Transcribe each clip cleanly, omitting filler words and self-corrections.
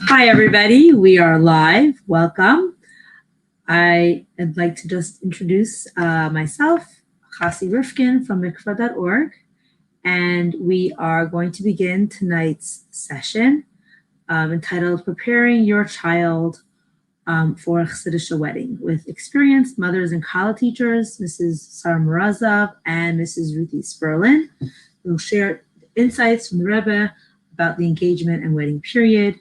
Hi, everybody. We are live. Welcome. I'd like to just introduce myself, Chassi Rifkin from mikvah.org, and we are going to begin tonight's session entitled Preparing Your Child for a Chassidishe Wedding with experienced mothers and Kallah teachers, Mrs. Sara Morozow and Mrs. Ruthie Sperlin. We'll share insights from the Rebbe about the engagement and wedding period,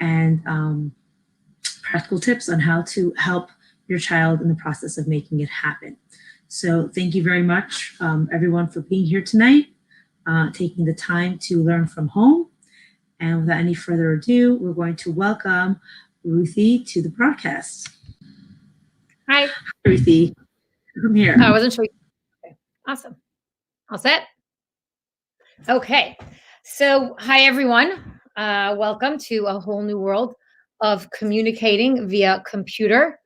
and practical tips on how to help your child in the process of making it happen. So thank you very much, everyone, for being here tonight, taking the time to learn from home. And without any further ado, we're going to welcome Ruthie to the broadcast. Hi. Ruthie, come here. I wasn't sure. Okay. Awesome. All set? Okay. So hi, everyone. Welcome to a whole new world of communicating via computer.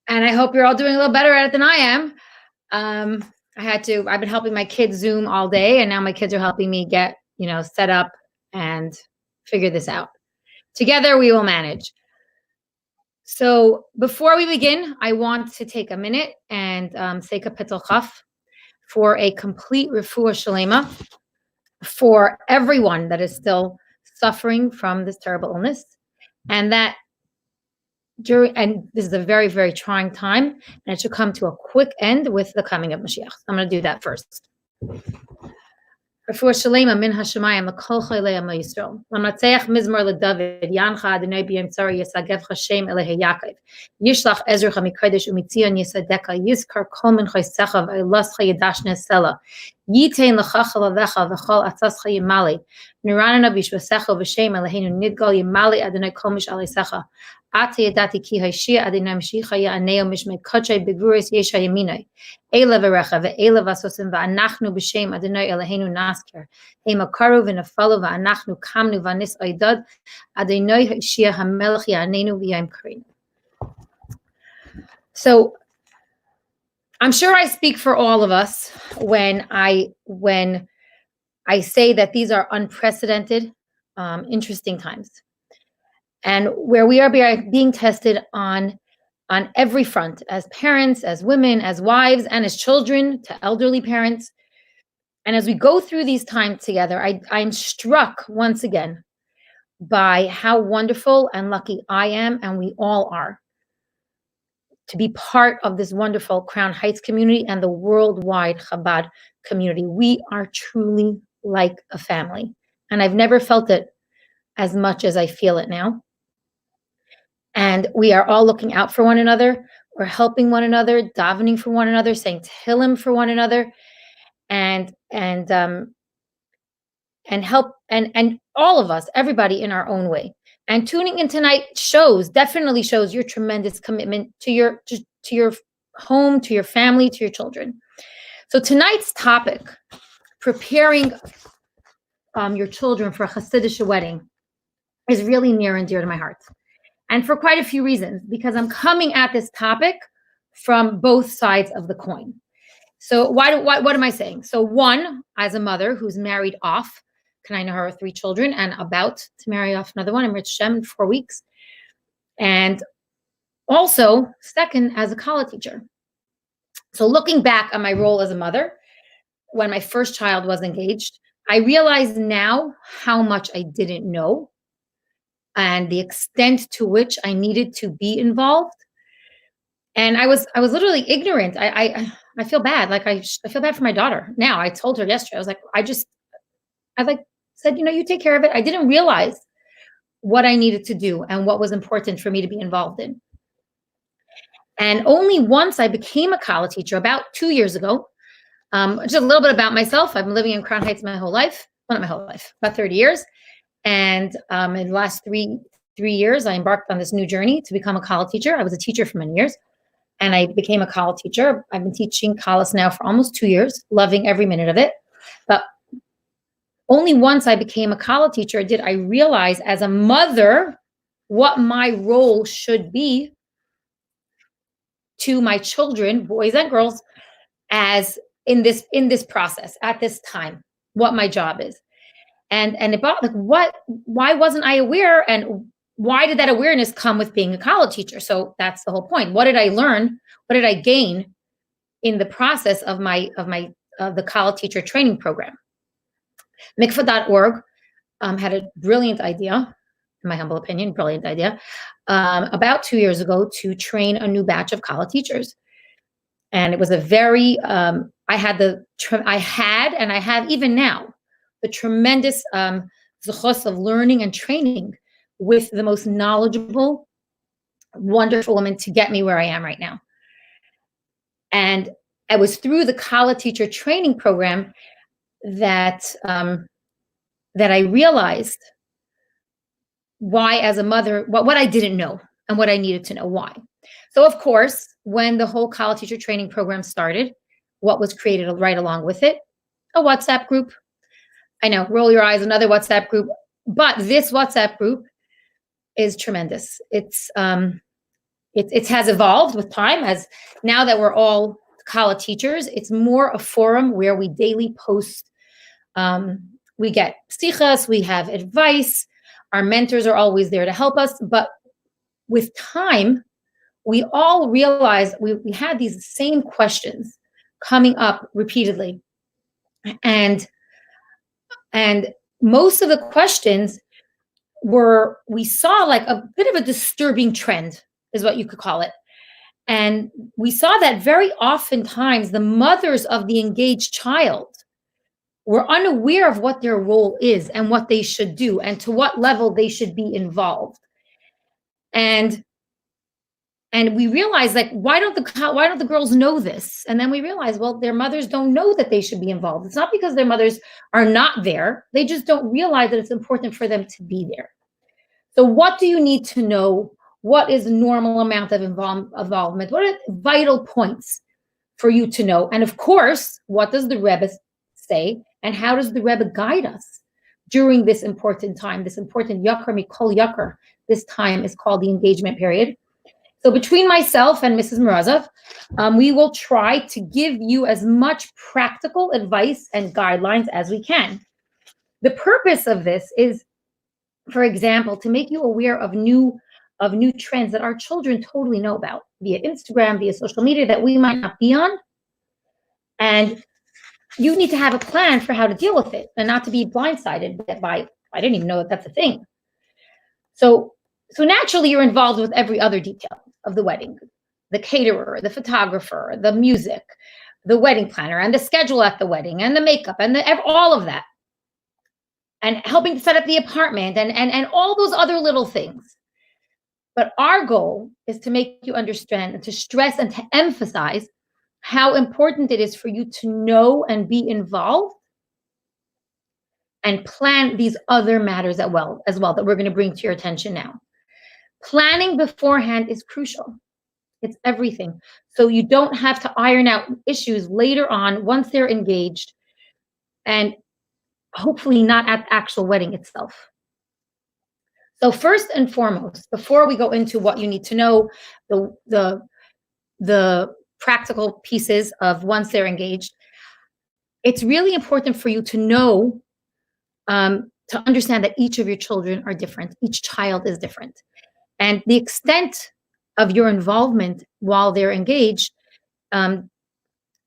And I hope you're all doing a little better at it than I am. I've been helping my kids Zoom all day, and now my kids are helping me get, set up and figure this out. Together we will manage. So before we begin, I want to take a minute and say kapitel chaf for a complete refuah shalema for everyone that is still suffering from this terrible illness, and that this is a very, very trying time, and it should come to a quick end with the coming of Mashiach. I'm going to do that first. Refuah shalema min hashemayim l'kol choylei Am Yisrael. L'matzeach mizmor leDavid yancha Adonai b'yom tzara yisagevcha Shem Elehei Yaakov. Yishlach ezrecha mikodesh umitzion yisadeka yizkar kol min chosecha v'eilascha yidashne sela. Yitein l'chacha l'vecha v'chol atzascha yimali. Niranana b'shvasecha v'Shem Eloheinu nidgal yimali Adonai kol mish aleisecha. Ata yadati ki haishia Adonai Mashiach ya'aneo mishmei kochay beguris yesha yaminai. Eila v'recha ve'ela v'asosim v'anachnu b'shem Adonai Eloheinu nasker. Hema karu v'nafalu v'anachnu kamnu v'anis oidad Adonai haishia hamelech ya'anenu v'yayim karinu. So I'm sure I speak for all of us when I say that these are unprecedented, interesting times. And where we are being tested on every front, as parents, as women, as wives, and as children to elderly parents. And as we go through these times together, I'm struck once again by how wonderful and lucky I am, and we all are, to be part of this wonderful Crown Heights community and the worldwide Chabad community. We are truly like a family. And I've never felt it as much as I feel it now. And we are all looking out for one another. We're helping one another, davening for one another, saying Tehillim for one another, and help and all of us, everybody in our own way. And tuning in tonight definitely shows your tremendous commitment to your home, to your family, to your children. So tonight's topic, preparing your children for a Chassidishe wedding, is really near and dear to my heart. And for quite a few reasons, because I'm coming at this topic from both sides of the coin. So what am I saying? So one, as a mother who's married off, I know her 3 children and about to marry off another one, I'm Rich Shem in 4 weeks. And also, second, as a Kallah teacher. So looking back on my role as a mother, when my first child was engaged, I realize now how much I didn't know and the extent to which I needed to be involved. And I was literally ignorant. I feel bad. Like I feel bad for my daughter. Now, I told her yesterday, I was like, I said, you take care of it. I didn't realize what I needed to do and what was important for me to be involved in. And only once I became a Kallah teacher, about 2 years ago, just a little bit about myself. I've been living in Crown Heights my whole life. Well, not my whole life, about 30 years. And in the last three years, I embarked on this new journey to become a Kallah teacher. I was a teacher for many years, and I became a Kallah teacher. I've been teaching Kallah now for almost 2 years, loving every minute of it. But only once I became a Kallah teacher did I realize as a mother what my role should be to my children, boys and girls, as in this process, at this time, what my job is. And it brought, like, why wasn't I aware, and why did that awareness come with being a college teacher? So that's the whole point. What did I learn? What did I gain in the process of the college teacher training program? Mikvah.org had a brilliant idea, in my humble opinion, brilliant idea, about 2 years ago, to train a new batch of college teachers. And it was a very, I had and I have even now, the tremendous zechus of learning and training with the most knowledgeable, wonderful woman to get me where I am right now. And it was through the college teacher training program that I realized why, as a mother, what I didn't know and what I needed to know why. So, of course, when the whole college teacher training program started, what was created right along with it? A WhatsApp group. I know, roll your eyes, another WhatsApp group. But this WhatsApp group is tremendous. It has evolved with time, as now that we're all college teachers, it's more a forum where we daily post. We get sichas, we have advice. Our mentors are always there to help us. But with time, we all realized we had these same questions coming up repeatedly. And most of the questions we saw like a bit of a disturbing trend, is what you could call it. And we saw that very oftentimes the mothers of the engaged child were unaware of what their role is and what they should do and to what level they should be involved. And we realized, like, why don't the girls know this? And then we realized, well, their mothers don't know that they should be involved. It's not because their mothers are not there. They just don't realize that it's important for them to be there. So what do you need to know? What is the normal amount of involvement? What are vital points for you to know? And of course, what does the Rebbe say? And how does the Rebbe guide us during this important time, this important Yakar Mikol Yakar? This time is called the engagement period. So between myself and Mrs. Morozow, we will try to give you as much practical advice and guidelines as we can. The purpose of this is, for example, to make you aware of new trends that our children totally know about via Instagram, via social media that we might not be on. And you need to have a plan for how to deal with it and not to be blindsided by, I didn't even know that that's a thing. So naturally, you're involved with every other detail of the wedding: the caterer, the photographer, the music, the wedding planner, and the schedule at the wedding, and the makeup, and all of that, and helping to set up the apartment, and all those other little things. But our goal is to make you understand and to stress and to emphasize how important it is for you to know and be involved and plan these other matters as well that we're going to bring to your attention now. Planning beforehand is crucial. It's everything. So you don't have to iron out issues later on once they're engaged, and hopefully not at the actual wedding itself. So first and foremost, before we go into what you need to know, the practical pieces of once they're engaged, it's really important for you to know, to understand that each of your children are different. Each child is different. And the extent of your involvement while they're engaged, and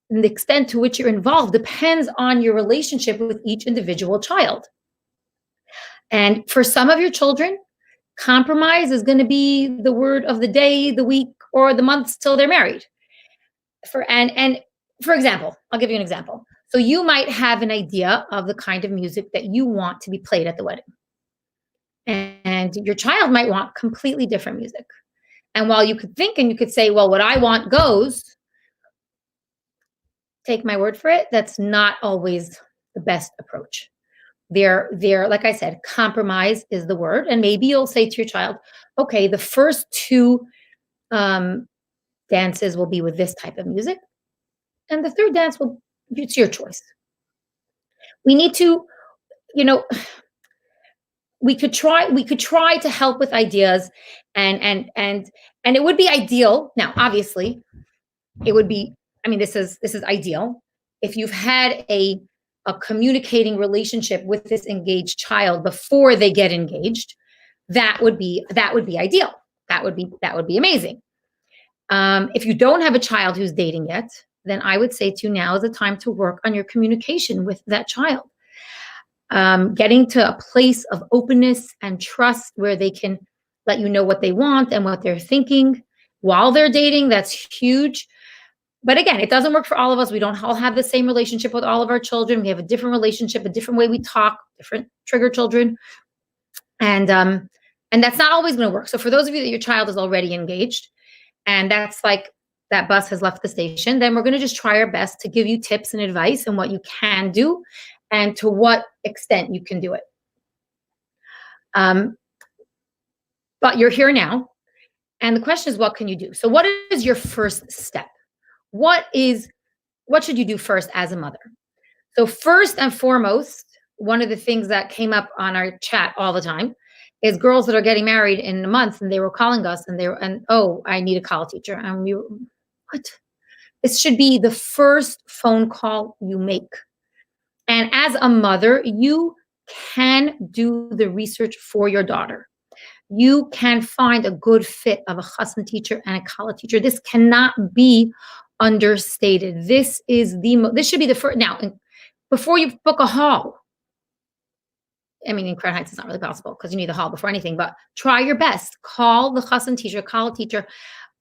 the extent to which you're involved, depends on your relationship with each individual child. And for some of your children, compromise is going to be the word of the day, the week, or the months till they're married. For example, I'll give you an example. So you might have an idea of the kind of music that you want to be played at the wedding. And your child might want completely different music. And while you could think and you could say, well, what I want goes, take my word for it, that's not always the best approach. They're like I said, compromise is the word. And maybe you'll say to your child, okay, the first two dances will be with this type of music. And the third dance it's your choice. We need to, we could try to help with ideas, and it would be ideal. Now, obviously, it would be, this is ideal if you've had a a communicating relationship with this engaged child before they get engaged, that would be ideal. That would be amazing. If you don't have a child who's dating yet, then I would say to you, now is the time to work on your communication with that child. Getting to a place of openness and trust where they can let you know what they want and what they're thinking while they're dating, that's huge. But again, it doesn't work for all of us. We don't all have the same relationship with all of our children. We have a different relationship, a different way we talk, different trigger children. And that's not always going to work. So for those of you that your child is already engaged, and that's like that bus has left the station, then we're going to just try our best to give you tips and advice on what you can do and to what extent you can do it. But you're here now. And the question is, what can you do? So what is your first step? What should you do first as a mother? So first and foremost, one of the things that came up on our chat all the time is girls that are getting married in a month, and they were calling us and oh, I need a Kallah teacher. And we were, what? This should be the first phone call you make. And as a mother, you can do the research for your daughter. You can find a good fit of a chassan teacher and a Kallah teacher. This cannot be understated. This should be the first. Now, before you book a hall, I mean, in Crown Heights, it's not really possible because you need the hall before anything, but try your best. Call the chassan teacher, Kallah teacher,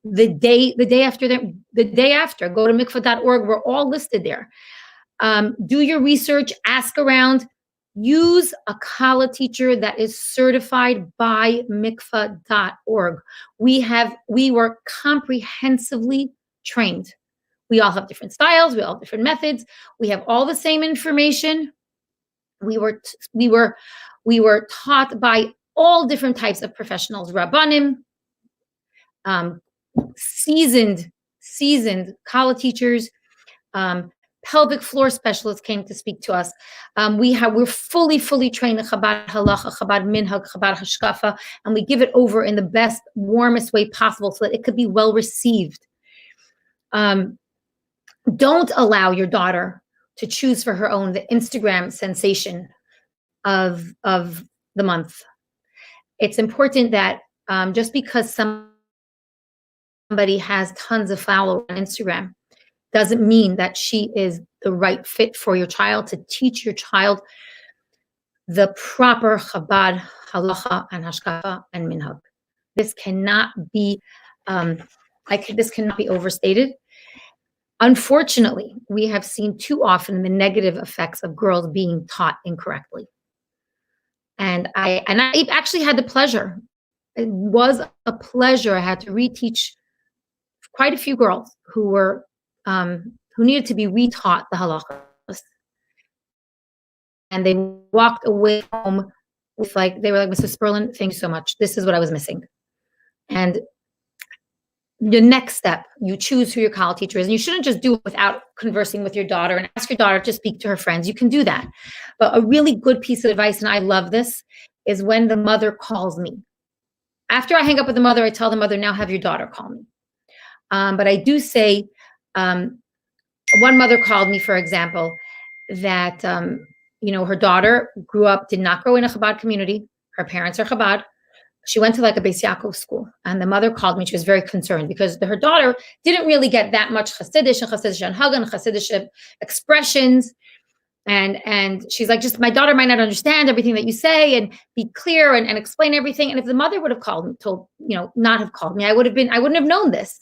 the day after, go to mikvah.org. We're all listed there. Do your research, ask around. Use a Kallah teacher that is certified by mikvah.org. We were comprehensively trained. We all have different styles. We all have different methods. We have all the same information. We were taught by all different types of professionals, rabbanim, seasoned Kallah teachers, pelvic floor specialists came to speak to us. We're fully trained in Chabad Halacha, Chabad Minhag, Chabad Hashkafa, and we give it over in the best, warmest way possible so that it could be well received. Don't allow your daughter to choose for her own the Instagram sensation of the month. It's important that just because somebody has tons of followers on Instagram doesn't mean that she is the right fit for your child to teach your child the proper Chabad, Halacha, and Hashkafa, and Minhag. This cannot be overstated. Unfortunately, we have seen too often the negative effects of girls being taught incorrectly. And I actually had the pleasure. It was a pleasure. I had to reteach quite a few girls who needed to be retaught the halachas. And they walked away home with they were like, Mrs. Sperlin, thank you so much. This is what I was missing. And the next step, you choose who your Kallah teacher is. And you shouldn't just do it without conversing with your daughter and ask your daughter to speak to her friends. You can do that. But a really good piece of advice, and I love this, is when the mother calls me. After I hang up with the mother, I tell the mother, now have your daughter call me. But I do say, one mother called me, for example, that, her daughter did not grow in a Chabad community. Her parents are Chabad. She went to a Beis Yaakov school, and the mother called me. She was very concerned because her daughter didn't really get that much Chassidishe and Hagan, Chassidishe expressions. And she's like, just my daughter might not understand everything that you say and be clear and explain everything. And if the mother would have not have called me, I wouldn't have known this.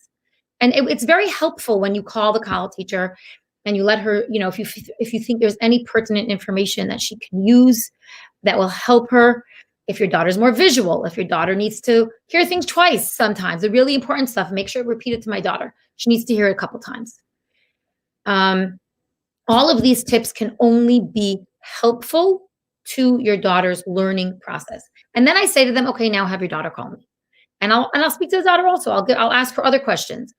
And it's very helpful when you call the Kallah teacher and you let her, if you think there's any pertinent information that she can use that will help her. If your daughter's more visual, if your daughter needs to hear things twice sometimes, the really important stuff, make sure to repeat it to my daughter. She needs to hear it a couple times. All of these tips can only be helpful to your daughter's learning process. And then I say to them, okay, now have your daughter call me. And I'll speak to the daughter also. I'll ask her other questions.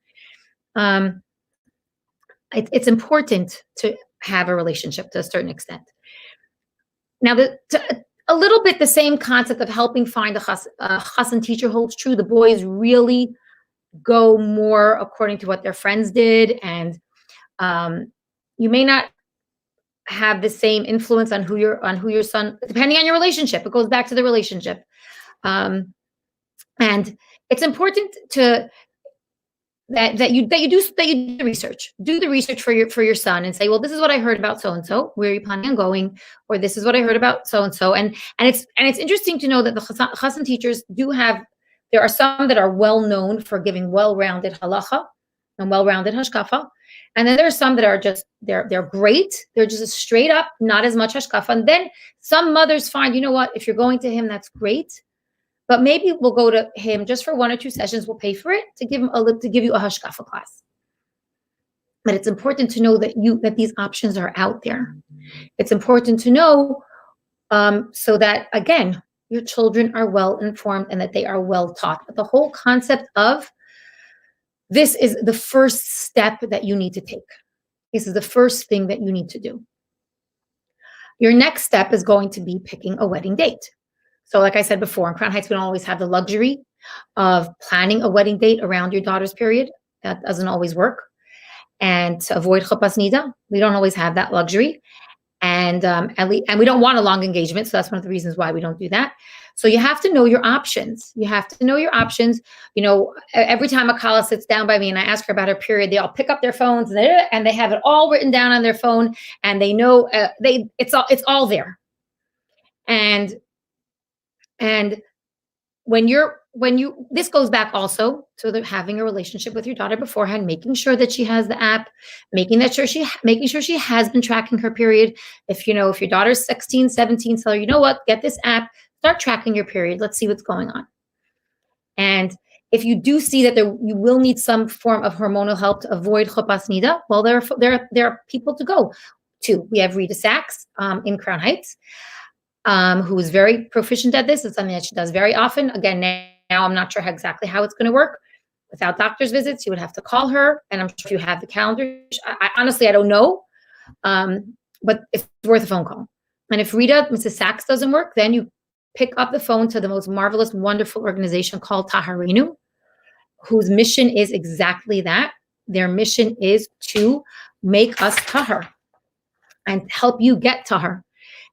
It's important to have a relationship to a certain extent. Now, a little bit the same concept of helping find a chassan teacher holds true. The boys really go more according to what their friends did. And you may not have the same influence on who your son, depending on your relationship. It goes back to the relationship. And it's important to that you do the research. Do the research for your son and say, well, this is what I heard about so and so. Where are you planning on going? Or this is what I heard about so and so. And it's interesting to know that the chassan teachers do have. There are some that are well known for giving well-rounded halacha and well-rounded hashkafa, and then there are some that are just they're great. They're just a straight up, not as much hashkafa. And then some mothers find, you know what, if you're going to him, that's great. But maybe we'll go to him just for 1 or 2 sessions. We'll pay for it to give you a hashkafa class. But it's important to know that these options are out there. It's important to know so that, again, your children are well informed and that they are well taught. But the whole concept of this is the first step that you need to take. This is the first thing that you need to do. Your next step is going to be picking a wedding date. So like I said before, in Crown Heights, we don't always have the luxury of planning a wedding date around your daughter's period. That doesn't always work. And to avoid chuppahs nida, we don't always have that luxury. And we don't want a long engagement. So that's one of the reasons why we don't do that. So you have to know your options. You have to know your options. You know, every time a Kallah sits down by me and I ask her about her period, they all pick up their phones and they have it all written down on their phone, and they know it's all there. And this goes back also to having a relationship with your daughter beforehand, making sure that she has the app, making sure she has been tracking her period. If your daughter's 16, 17, tell her, you know what, get this app, start tracking your period. Let's see what's going on. And if you do see that you will need some form of hormonal help to avoid chuppahs nida, well, there are people to go to. We have Rita Sachs in Crown Heights, who is very proficient at this. It's something that she does very often. Again, now I'm not sure exactly how it's going to work. Without doctor's visits, you would have to call her, and I'm sure you have the calendar. Honestly, I don't know, but it's worth a phone call. And if Mrs. Sachs doesn't work, then you pick up the phone to the most marvelous, wonderful organization called Taharinu, whose mission is exactly that. Their mission is to make us tahar and help you get tahar.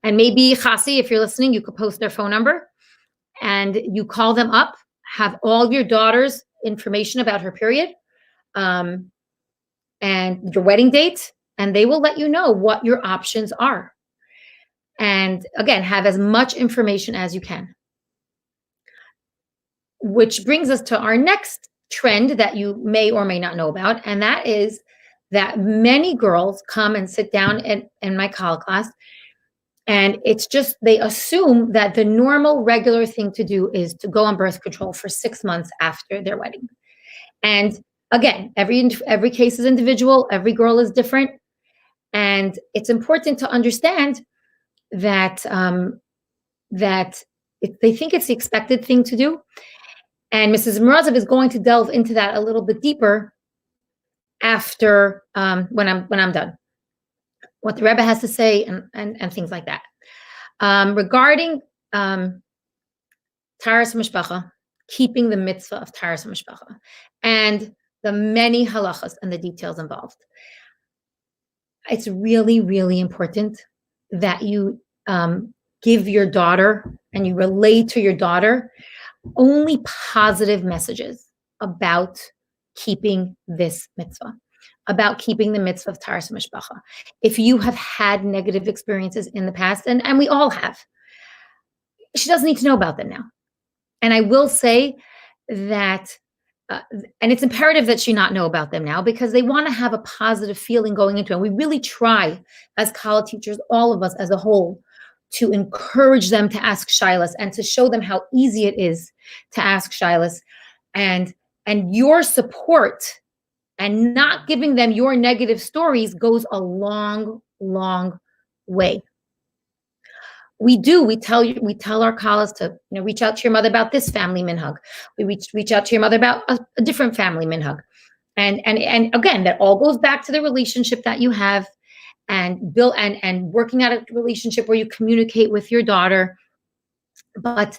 And maybe, Chassi, if you're listening, you could post their phone number and you call them up, have all of your daughter's information about her period and your wedding date, and they will let you know what your options are. And again, have as much information as you can. Which brings us to our next trend that you may or may not know about, and that is that many girls come and sit down in my Kallah class, and it's just, they assume that the normal, regular thing to do is to go on birth control for 6 months after their wedding. And again, every case is individual, every girl is different, and it's important to understand that they think it's the expected thing to do. And Mrs. Morozow is going to delve into that a little bit deeper after when I'm done. What the Rebbe has to say and things like that. Regarding Taharas Mishpacha, keeping the mitzvah of Taharas Mishpacha, and the many halachas and the details involved. It's really, really important that you give your daughter and you relay to your daughter only positive messages about keeping this mitzvah, about keeping the mitzvah of Taharas Mishpacha. If you have had negative experiences in the past, and we all have, she doesn't need to know about them now. And I will say that, and it's imperative that she not know about them now, because they want to have a positive feeling going into it. And we really try as Kallah teachers, all of us as a whole, to encourage them to ask shilas and to show them how easy it is to ask shilas, and your support and not giving them your negative stories goes a long, long way. We tell our Kallahs to reach out to your mother about this family minhag. We reach out to your mother about a different family minhag, and again, that all goes back to the relationship that you have, and build and working out a relationship where you communicate with your daughter. But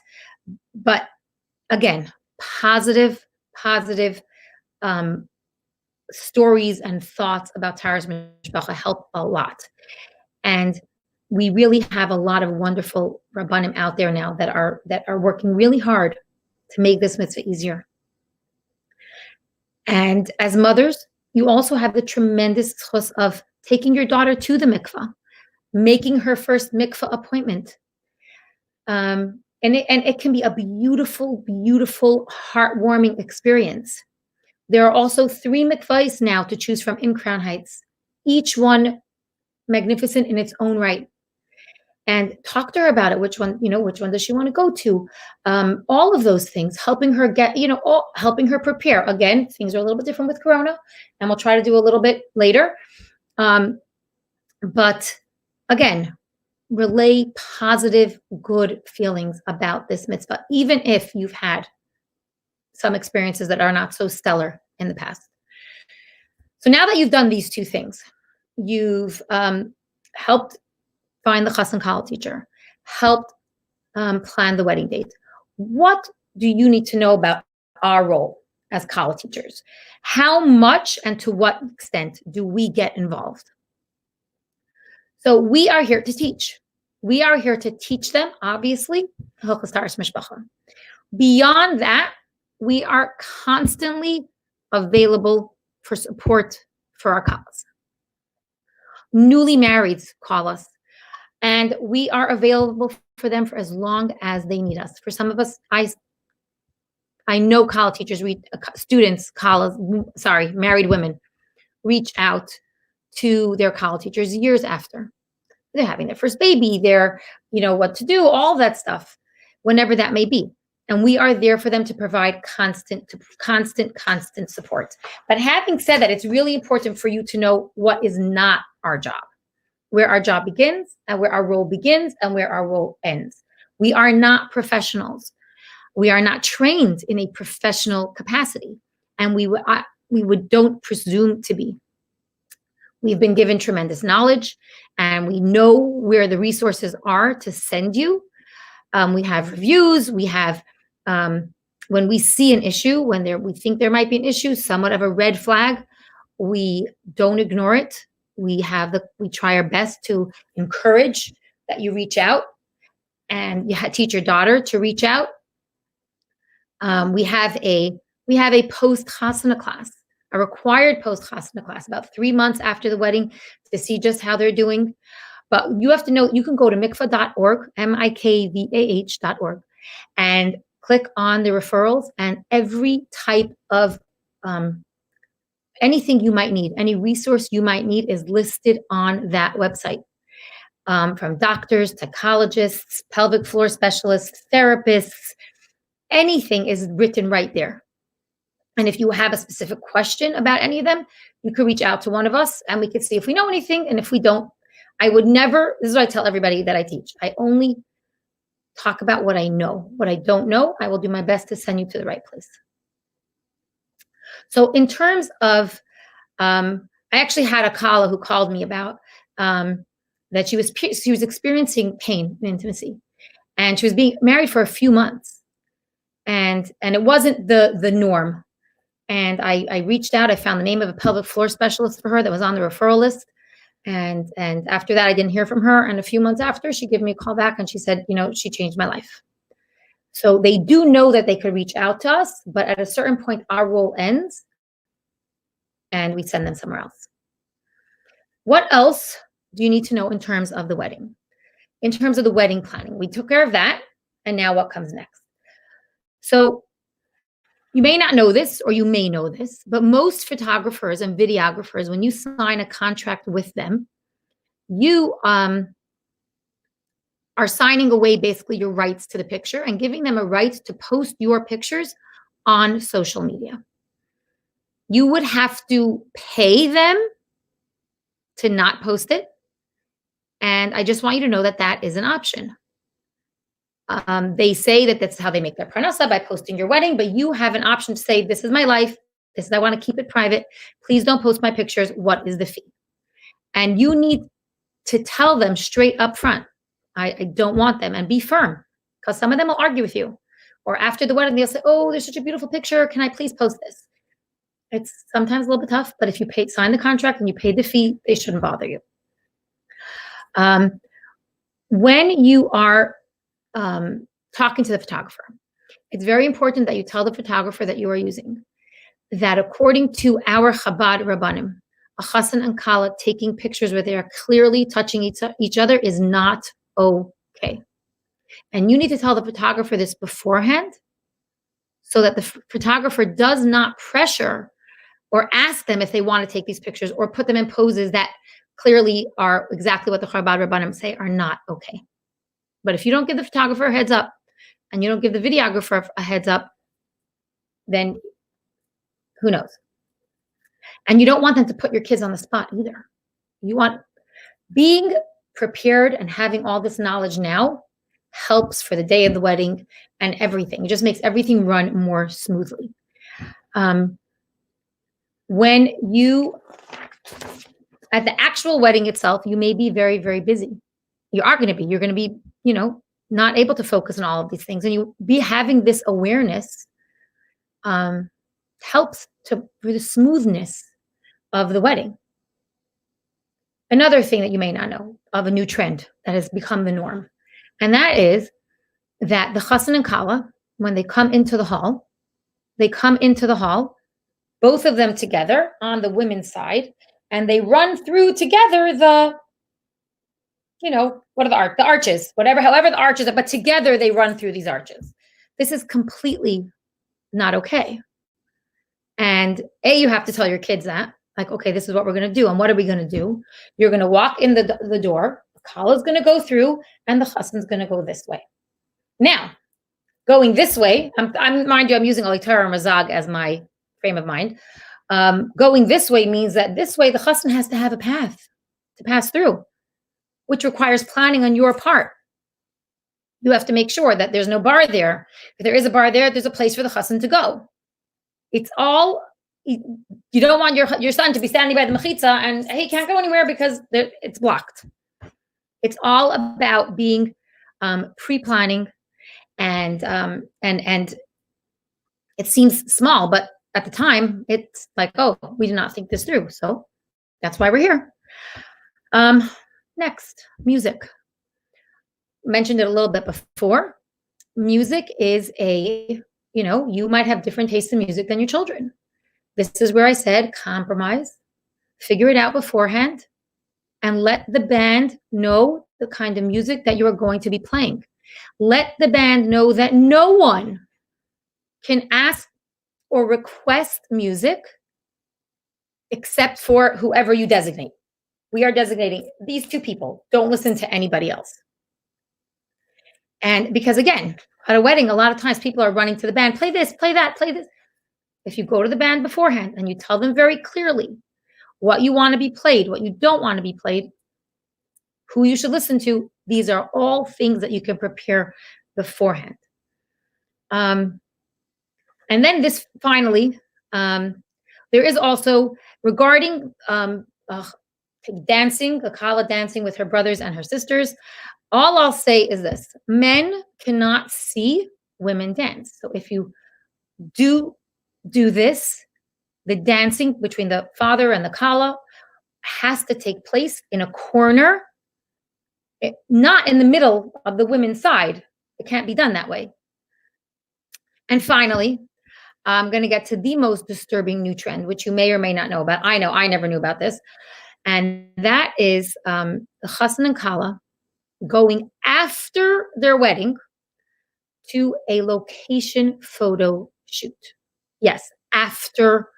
again, positive stories and thoughts about Taharas Mishpacha help a lot. And we really have a lot of wonderful Rabbanim out there now that are working really hard to make this mitzvah easier. And as mothers, you also have the tremendous chus of taking your daughter to the mikvah, making her first mikvah appointment. And it can be a beautiful, beautiful, heartwarming experience. There are also 3 mikvahs now to choose from in Crown Heights, each one magnificent in its own right. And talk to her about it. Which one does she want to go to? All of those things, helping her get, helping her prepare. Again, things are a little bit different with Corona, and we'll try to do a little bit later. But again, relay positive, good feelings about this mitzvah, even if you've had some experiences that are not so stellar in the past. So now that you've done these 2 things, you've helped find the Chassan Kallah teacher, helped plan the wedding date. What do you need to know about our role as Kallah teachers? How much and to what extent do we get involved? So we are here to teach. We are here to teach them, obviously, beyond that, we are constantly available for support for our Kallahs. Newly marrieds call us, and we are available for them for as long as they need us. For some of us, I know Kallah teachers, married women reach out to their Kallah teachers years after. They're having their first baby, they're, what to do, all that stuff, whenever that may be. And we are there for them to provide constant support. But having said that, it's really important for you to know what is not our job, where our job begins and where our role begins and where our role ends. We are not professionals. We are not trained in a professional capacity, and we don't presume to be. We've been given tremendous knowledge, and we know where the resources are to send you. We have reviews. We have, when we see an issue, we think there might be an issue, somewhat of a red flag, we don't ignore it. We try our best to encourage that you reach out, and you teach your daughter to reach out. We have a post-chasana class, a required post-chasana class, about 3 months after the wedding, to see just how they're doing. But you have to know, you can go to mikvah.org, mikvah.org, and click on the referrals, and every type of anything you might need, any resource you might need is listed on that website. From doctors, psychologists, pelvic floor specialists, therapists, anything is written right there. And if you have a specific question about any of them, you could reach out to one of us and we could see if we know anything. And if we don't, this is what I tell everybody that I teach. I only talk about what I know. What I don't know, I will do my best to send you to the right place. So in terms of, I actually had a Kallah who called me about that she was experiencing pain in intimacy, and she was being married for a few months, and it wasn't the norm. And I reached out. I found the name of a pelvic floor specialist for her that was on the referral list. And after that, I didn't hear from her. And a few months after, she gave me a call back and she said, she changed my life. So they do know that they could reach out to us, but at a certain point, our role ends and we send them somewhere else. What else do you need to know in terms of the wedding? In terms of the wedding planning, we took care of that. And now what comes next? So you may not know this, or you may know this, but most photographers and videographers, when you sign a contract with them, you are signing away basically your rights to the picture and giving them a right to post your pictures on social media. You would have to pay them to not post it. And I just want you to know that that is an option. They say that that's how they make their parnasa, by posting your wedding, but you have an option to say, this is my life. I want to keep it private. Please don't post my pictures. What is the fee? And you need to tell them straight up front, I don't want them, and be firm, because some of them will argue with you. Or after the wedding, they'll say, oh, there's such a beautiful picture. Can I please post this? It's sometimes a little bit tough, but if you sign the contract and you pay the fee, they shouldn't bother you. When you are talking to the photographer, it's very important that you tell the photographer that you are using that according to our Chabad Rabbanim, a chassan and Kallah taking pictures where they are clearly touching each other is not okay. And you need to tell the photographer this beforehand so that the photographer does not pressure or ask them if they want to take these pictures or put them in poses that clearly are exactly what the Chabad Rabbanim say are not okay. But if you don't give the photographer a heads up and you don't give the videographer a heads up, then who knows? And you don't want them to put your kids on the spot either. You want being prepared and having all this knowledge now helps for the day of the wedding and everything. It just makes everything run more smoothly. When you, at the actual wedding itself, you may be very, very busy. You're going to be, not able to focus on all of these things. And you be having this awareness helps for the smoothness of the wedding. Another thing that you may not know of a new trend that has become the norm, and that is that the chassan and Kallah, when they come into the hall, both of them together on the women's side, and they run through together what are the arches, however the arches are, but together they run through these arches. This is completely not okay. And you have to tell your kids that, like, okay, this is what we're going to do. And what are we going to do? You're going to walk in the door. Kallah's going to go through, and the chassan's going to go this way. Now, going this way, mind you, I'm using Aliter and Mazag as my frame of mind. Going this way means that this way the chassan has to have a path to pass through, which requires planning on your part. You have to make sure that there's no bar there. If there is a bar there, there's a place for the chassan to go. It's all, you don't want your son to be standing by the mechitza and he can't go anywhere because it's blocked. It's all about being pre-planning and it seems small, but at the time it's like, oh, we did not think this through. So that's why we're here. Next, music. Mentioned it a little bit before. Music is you might have different tastes in music than your children. This is where I said compromise, figure it out beforehand, and let the band know the kind of music that you are going to be playing. Let the band know that no one can ask or request music except for whoever you designate. We are designating these two people. Don't listen to anybody else. And because again, at a wedding, a lot of times people are running to the band, play this, play that, play this. If you go to the band beforehand and you tell them very clearly what you want to be played, what you don't want to be played, who you should listen to, these are all things that you can prepare beforehand. And then this finally, there is also regarding dancing, the Kallah dancing with her brothers and her sisters. All I'll say is this: men cannot see women dance. So if you do this, the dancing between the father and the Kallah has to take place in a corner, not in the middle of the women's side. It can't be done that way. And finally, I'm going to get to the most disturbing new trend, which you may or may not know about. I know I never knew about this. And that is the chassan and Kallah going after their wedding to a location photo shoot. Yes, after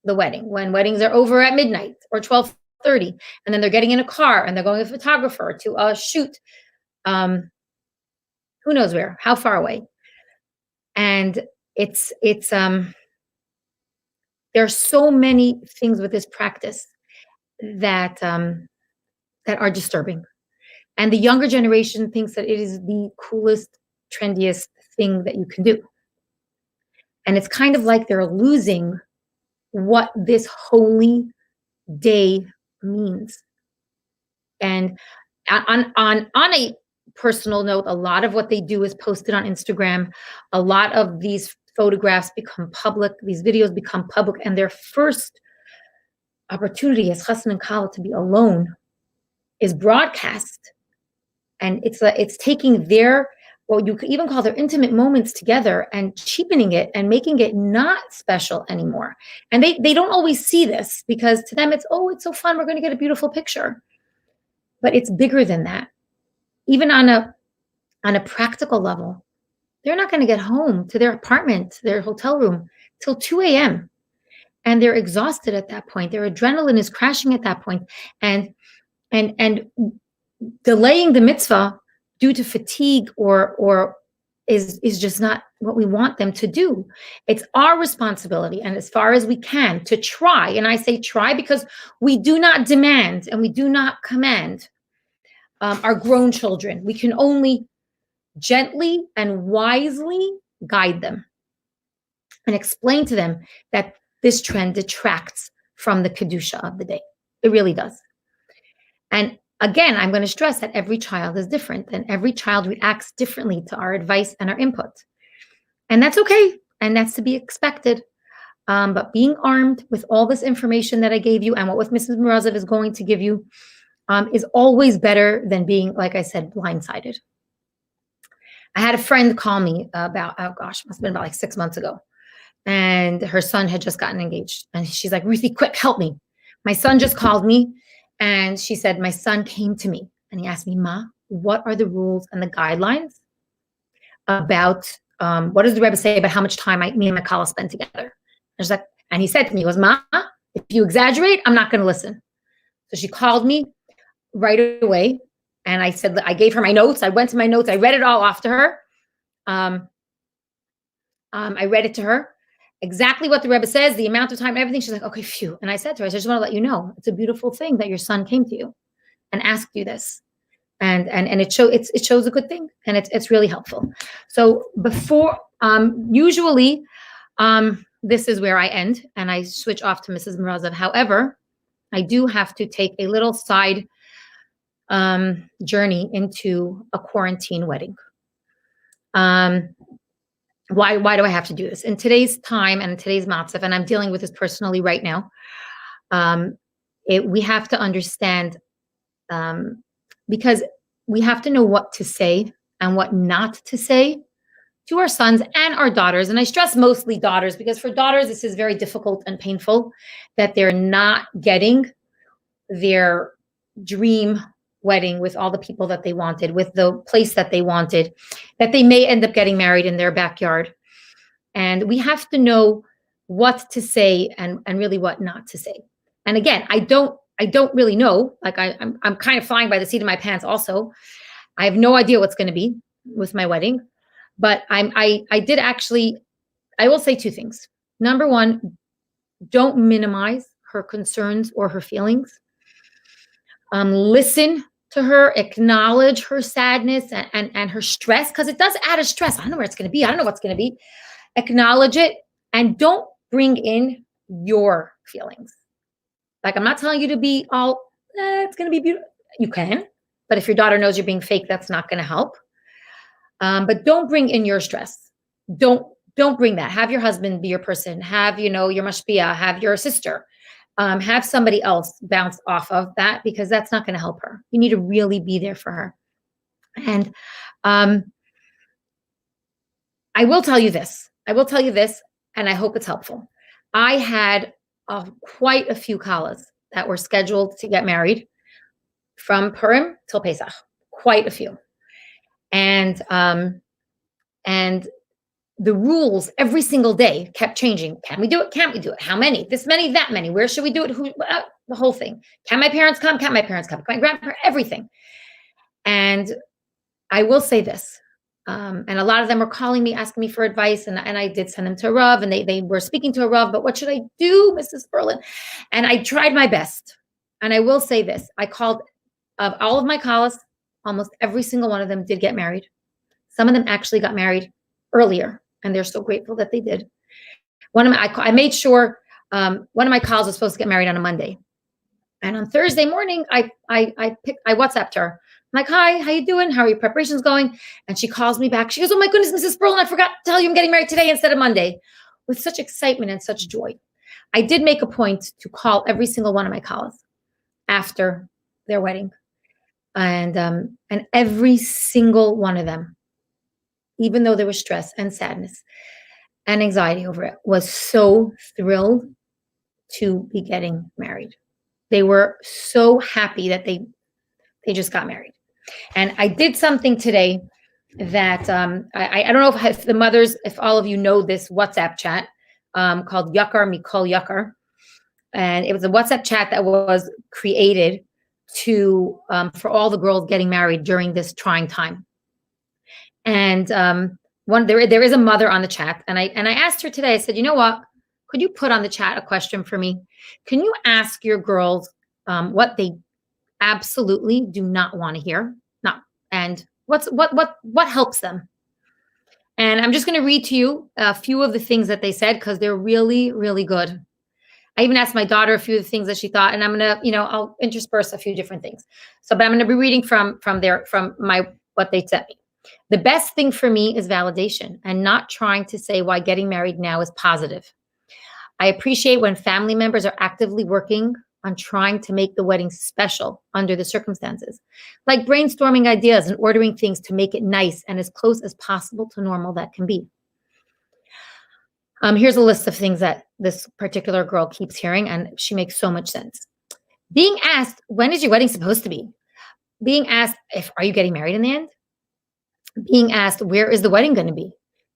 the wedding, when weddings are over at midnight or 12:30, and then they're getting in a car and they're going with a photographer to a shoot. Who knows where, how far away. And it's there are so many things with this practice that are disturbing. And the younger generation thinks that it is the coolest, trendiest thing that you can do. And it's kind of like they're losing what this holy day means. And on a personal note, a lot of what they do is posted on Instagram. A lot of these photographs become public, these videos become public, and their first opportunity as chassan and Kallah to be alone is broadcast, and it's taking their, what you could even call their intimate moments together and cheapening it and making it not special anymore. And they don't always see this, because to them it's, oh, it's so fun, we're going to get a beautiful picture. But it's bigger than that. Even on a practical level, they're not going to get home to their apartment, their hotel room, till 2 a.m. And they're exhausted at that point. Their adrenaline is crashing at that point. And delaying the mitzvah due to fatigue or is just not what we want them to do. It's our responsibility, and as far as we can, to try. And I say try because we do not demand and we do not command our grown children. We can only gently and wisely guide them and explain to them that this trend detracts from the kedusha of the day. It really does. And again, I'm going to stress that every child is different, and every child reacts differently to our advice and our input. And that's okay. And that's to be expected. But being armed with all this information that I gave you and what Mrs. Morozow is going to give you is always better than being, like I said, blindsided. I had a friend call me about, oh gosh, must have been about like 6 months ago. And her son had just gotten engaged. And she's like, Ruthie, quick, help me. My son just called me. And she said, my son came to me and he asked me, Ma, what are the rules and the guidelines about, what does the Rebbe say about how much time me and my Kallah spend together? And he said to me, he goes, Ma, if you exaggerate, I'm not going to listen. So she called me right away. And I said, I gave her my notes. I went to my notes. I read it all off to her. I read it to her. Exactly what the Rebbe says, the amount of time, everything. She's like, okay, phew. And I said to her, I just want to let you know, it's a beautiful thing that your son came to you and asked you this. And it shows a good thing. And it's really helpful. So before, usually, this is where I end and I switch off to Mrs. Morozow. However, I do have to take a little side journey into a quarantine wedding. Why do I have to do this? In today's time and in today's matzav, and I'm dealing with this personally right now, we have to understand, because we have to know what to say and what not to say to our sons and our daughters. And I stress mostly daughters, because for daughters, this is very difficult and painful that they're not getting their dream wedding with all the people that they wanted, with the place that they wanted, that they may end up getting married in their backyard. And we have to know what to say and really what not to say. And again, I don't really know, like I'm kind of flying by the seat of my pants also. I have no idea what's going to be with my wedding, but I will say two things. Number one, don't minimize her concerns or her feelings. Listen to her, acknowledge her sadness and her stress, because it does add a stress. I don't know where it's going to be. I don't know what's going to be. Acknowledge it and don't bring in your feelings. Like, I'm not telling you to be all, it's going to be beautiful. You can, but if your daughter knows you're being fake, that's not going to help. But don't bring in your stress. Don't bring that. Have your husband be your person. Have, your mashpia, have your sister. Have somebody else bounce off of that, because that's not going to help her. You need to really be there for her. And I will tell you this, and I hope it's helpful. I had quite a few Kallahs that were scheduled to get married from Purim till Pesach, quite a few. And the rules every single day kept changing. Can we do it? Can't we do it? How many? This many, that many. Where should we do it? Who? The whole thing. Can my parents come? Can't my parents come? Can my grandparents? Everything. And I will say this. And a lot of them were calling me, asking me for advice. And I did send them to a Rav, and they were speaking to a Rav, but what should I do, Mrs. Sperlin? And I tried my best. And I will say this. I called all of my Kallahs, almost every single one of them did get married. Some of them actually got married earlier, and they're so grateful that they did. I made sure one of my Kallahs was supposed to get married on a Monday. And on Thursday morning, I WhatsApped her. I'm like, hi, how you doing? How are your preparations going? And she calls me back. She goes, oh my goodness, Mrs. Sperlin, I forgot to tell you I'm getting married today instead of Monday, with such excitement and such joy. I did make a point to call every single one of my Kallahs after their wedding And every single one of them, even though there was stress and sadness and anxiety over it, was so thrilled to be getting married. They were so happy that they just got married. And I did something today that I don't know if the mothers, if all of you know this WhatsApp chat called Yakar Mikol Yakar. And it was a WhatsApp chat that was created to for all the girls getting married during this trying time. And there is a mother on the chat, and I asked her today. I said, you know what? Could you put on the chat a question for me? Can you ask your girls what they absolutely do not want to hear? Not and what helps them? And I'm just going to read to you a few of the things that they said because they're really, really good. I even asked my daughter a few of the things that she thought, and I'm going to, I'll intersperse a few different things. But I'm going to be reading from what they sent me. The best thing for me is validation and not trying to say why getting married now is positive. I appreciate when family members are actively working on trying to make the wedding special under the circumstances, like brainstorming ideas and ordering things to make it nice and as close as possible to normal that can be. Here's a list of things that this particular girl keeps hearing, and she makes so much sense. Being asked, when is your wedding supposed to be? Being asked, are you getting married in the end? Being asked, where is the wedding going to be?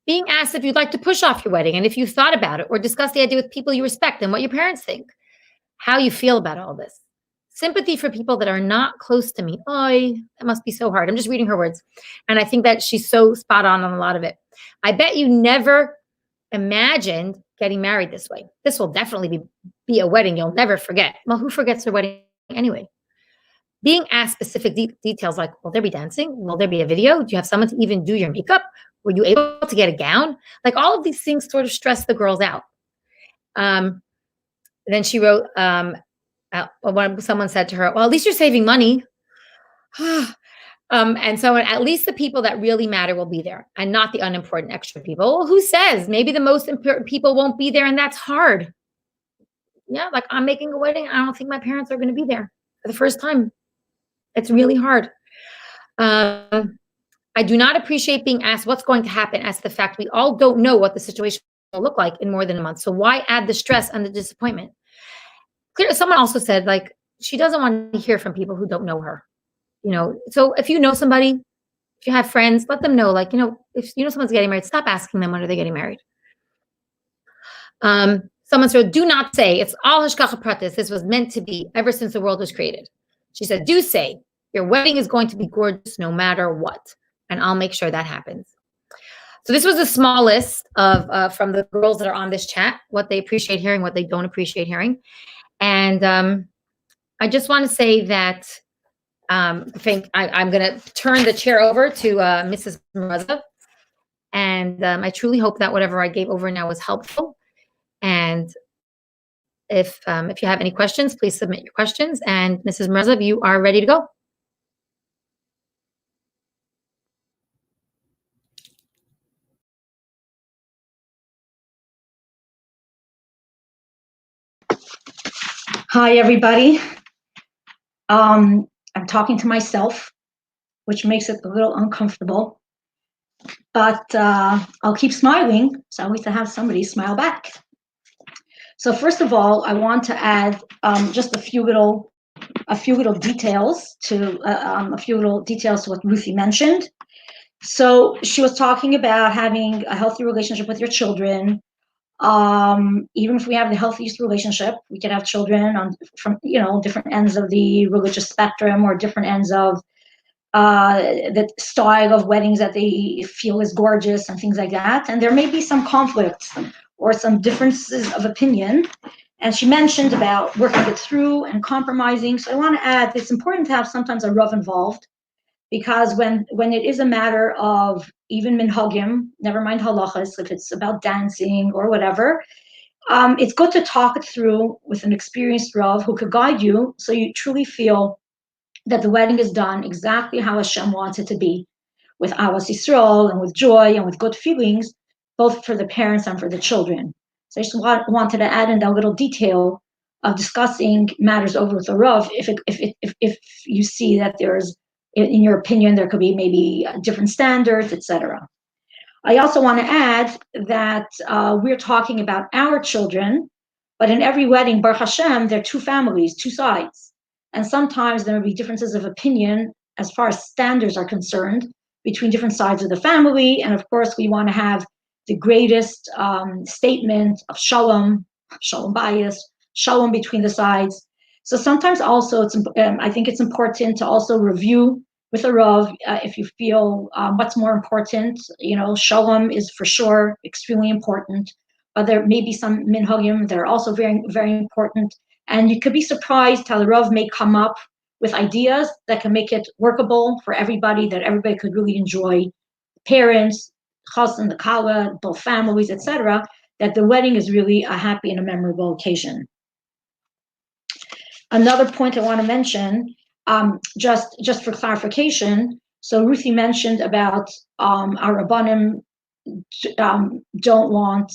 Being asked if you'd like to push off your wedding and if you thought about it or discuss the idea with people you respect and what your parents think. How you feel about all this. Sympathy for people that are not close to me. Oh, that must be so hard. I'm just reading her words. And I think that she's so spot on a lot of it. I bet you never imagined getting married this way. This will definitely be a wedding you'll never forget. Well, who forgets their wedding anyway? Being asked specific details like, will there be dancing? Will there be a video? Do you have someone to even do your makeup? Were you able to get a gown? Like all of these things sort of stress the girls out. Then she wrote, someone said to her, well, at least you're saving money. And so at least the people that really matter will be there and not the unimportant extra people. Well, who says? Maybe the most important people won't be there, and that's hard. Yeah, like I'm making a wedding. I don't think my parents are going to be there for the first time. It's really hard. I do not appreciate being asked what's going to happen as the fact we all don't know what the situation will look like in more than a month. So why add the stress and the disappointment? Someone also said, like, she doesn't want to hear from people who don't know her. So if you know somebody, if you have friends, let them know, like, if you know someone's getting married, stop asking them when are they getting married. Someone said, do not say it's all hashgacha pratis. This was meant to be ever since the world was created. She said, do say your wedding is going to be gorgeous no matter what. And I'll make sure that happens. So this was a small list of from the girls that are on this chat, what they appreciate hearing, what they don't appreciate hearing. And I just want to say that I think I'm going to turn the chair over to Mrs. Morozow. And I truly hope that whatever I gave over now was helpful. And if you have any questions, please submit your questions. And Mrs. Morozow, you are ready to go. Hi, everybody. I'm talking to myself, which makes it a little uncomfortable, but I'll keep smiling. So I always have somebody smile back. So first of all, I want to add just a few little details to what Ruthie mentioned. So she was talking about having a healthy relationship with your children. Even if we have the healthiest relationship, we can have children from different ends of the religious spectrum or different ends of the style of weddings that they feel is gorgeous and things like that. And there may be some conflicts or some differences of opinion. And she mentioned about working it through and compromising. So I want to add, it's important to have sometimes a Rav involved, because when it is a matter of even minhagim, never mind halachas, if it's about dancing or whatever, it's good to talk it through with an experienced Rav who could guide you so you truly feel that the wedding is done exactly how Hashem wants it to be, with Avos Yisrael and with joy and with good feelings, both for the parents and for the children. So I just wanted to add in that little detail of discussing matters over with the Rav if you see that there's in your opinion, there could be maybe different standards, etc. I also want to add that we're talking about our children, but in every wedding, Baruch Hashem, there are two families, two sides. And sometimes there will be differences of opinion as far as standards are concerned between different sides of the family. And of course, we want to have the greatest statement of shalom bayis, shalom between the sides. So sometimes also, I think it's important to also review with a Rav, if you feel what's more important. Shalom is for sure extremely important, but there may be some minhagim that are also very, very important. And you could be surprised how the Rav may come up with ideas that can make it workable for everybody, that everybody could really enjoy. Parents, chassan, the Kallah, both families, etc. That the wedding is really a happy and a memorable occasion. Another point I want to mention, just for clarification, so Ruthie mentioned about our Rabbanim don't want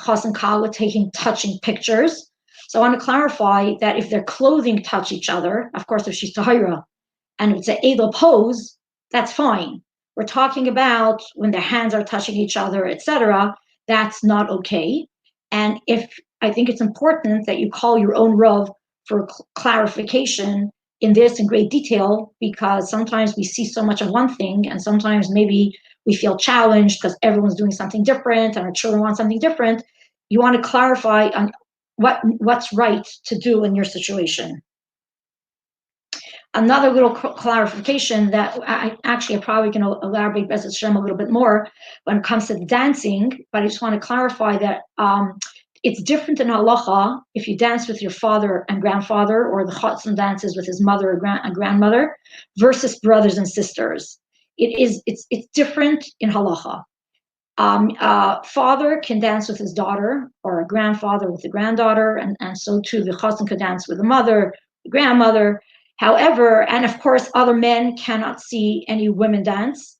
Chas and Kallah touching pictures. So I want to clarify that if their clothing touch each other, of course, if she's Tahira and it's an Edel pose, that's fine. We're talking about when their hands are touching each other, etc. That's not okay. And I think it's important that you call your own Rav for clarification in this in great detail, because sometimes we see so much of one thing, and sometimes maybe we feel challenged because everyone's doing something different and our children want something different. You want to clarify on what's right to do in your situation. Another little clarification that I probably can elaborate B'ezras Hashem a little bit more when it comes to the dancing, but I just want to clarify that it's different in halacha if you dance with your father and grandfather, or the chassan dances with his mother and grandmother, versus brothers and sisters. It's different in halacha. Father can dance with his daughter, or a grandfather with the granddaughter, and so too the chassan could dance with the mother, the grandmother. However, and of course, other men cannot see any women dance.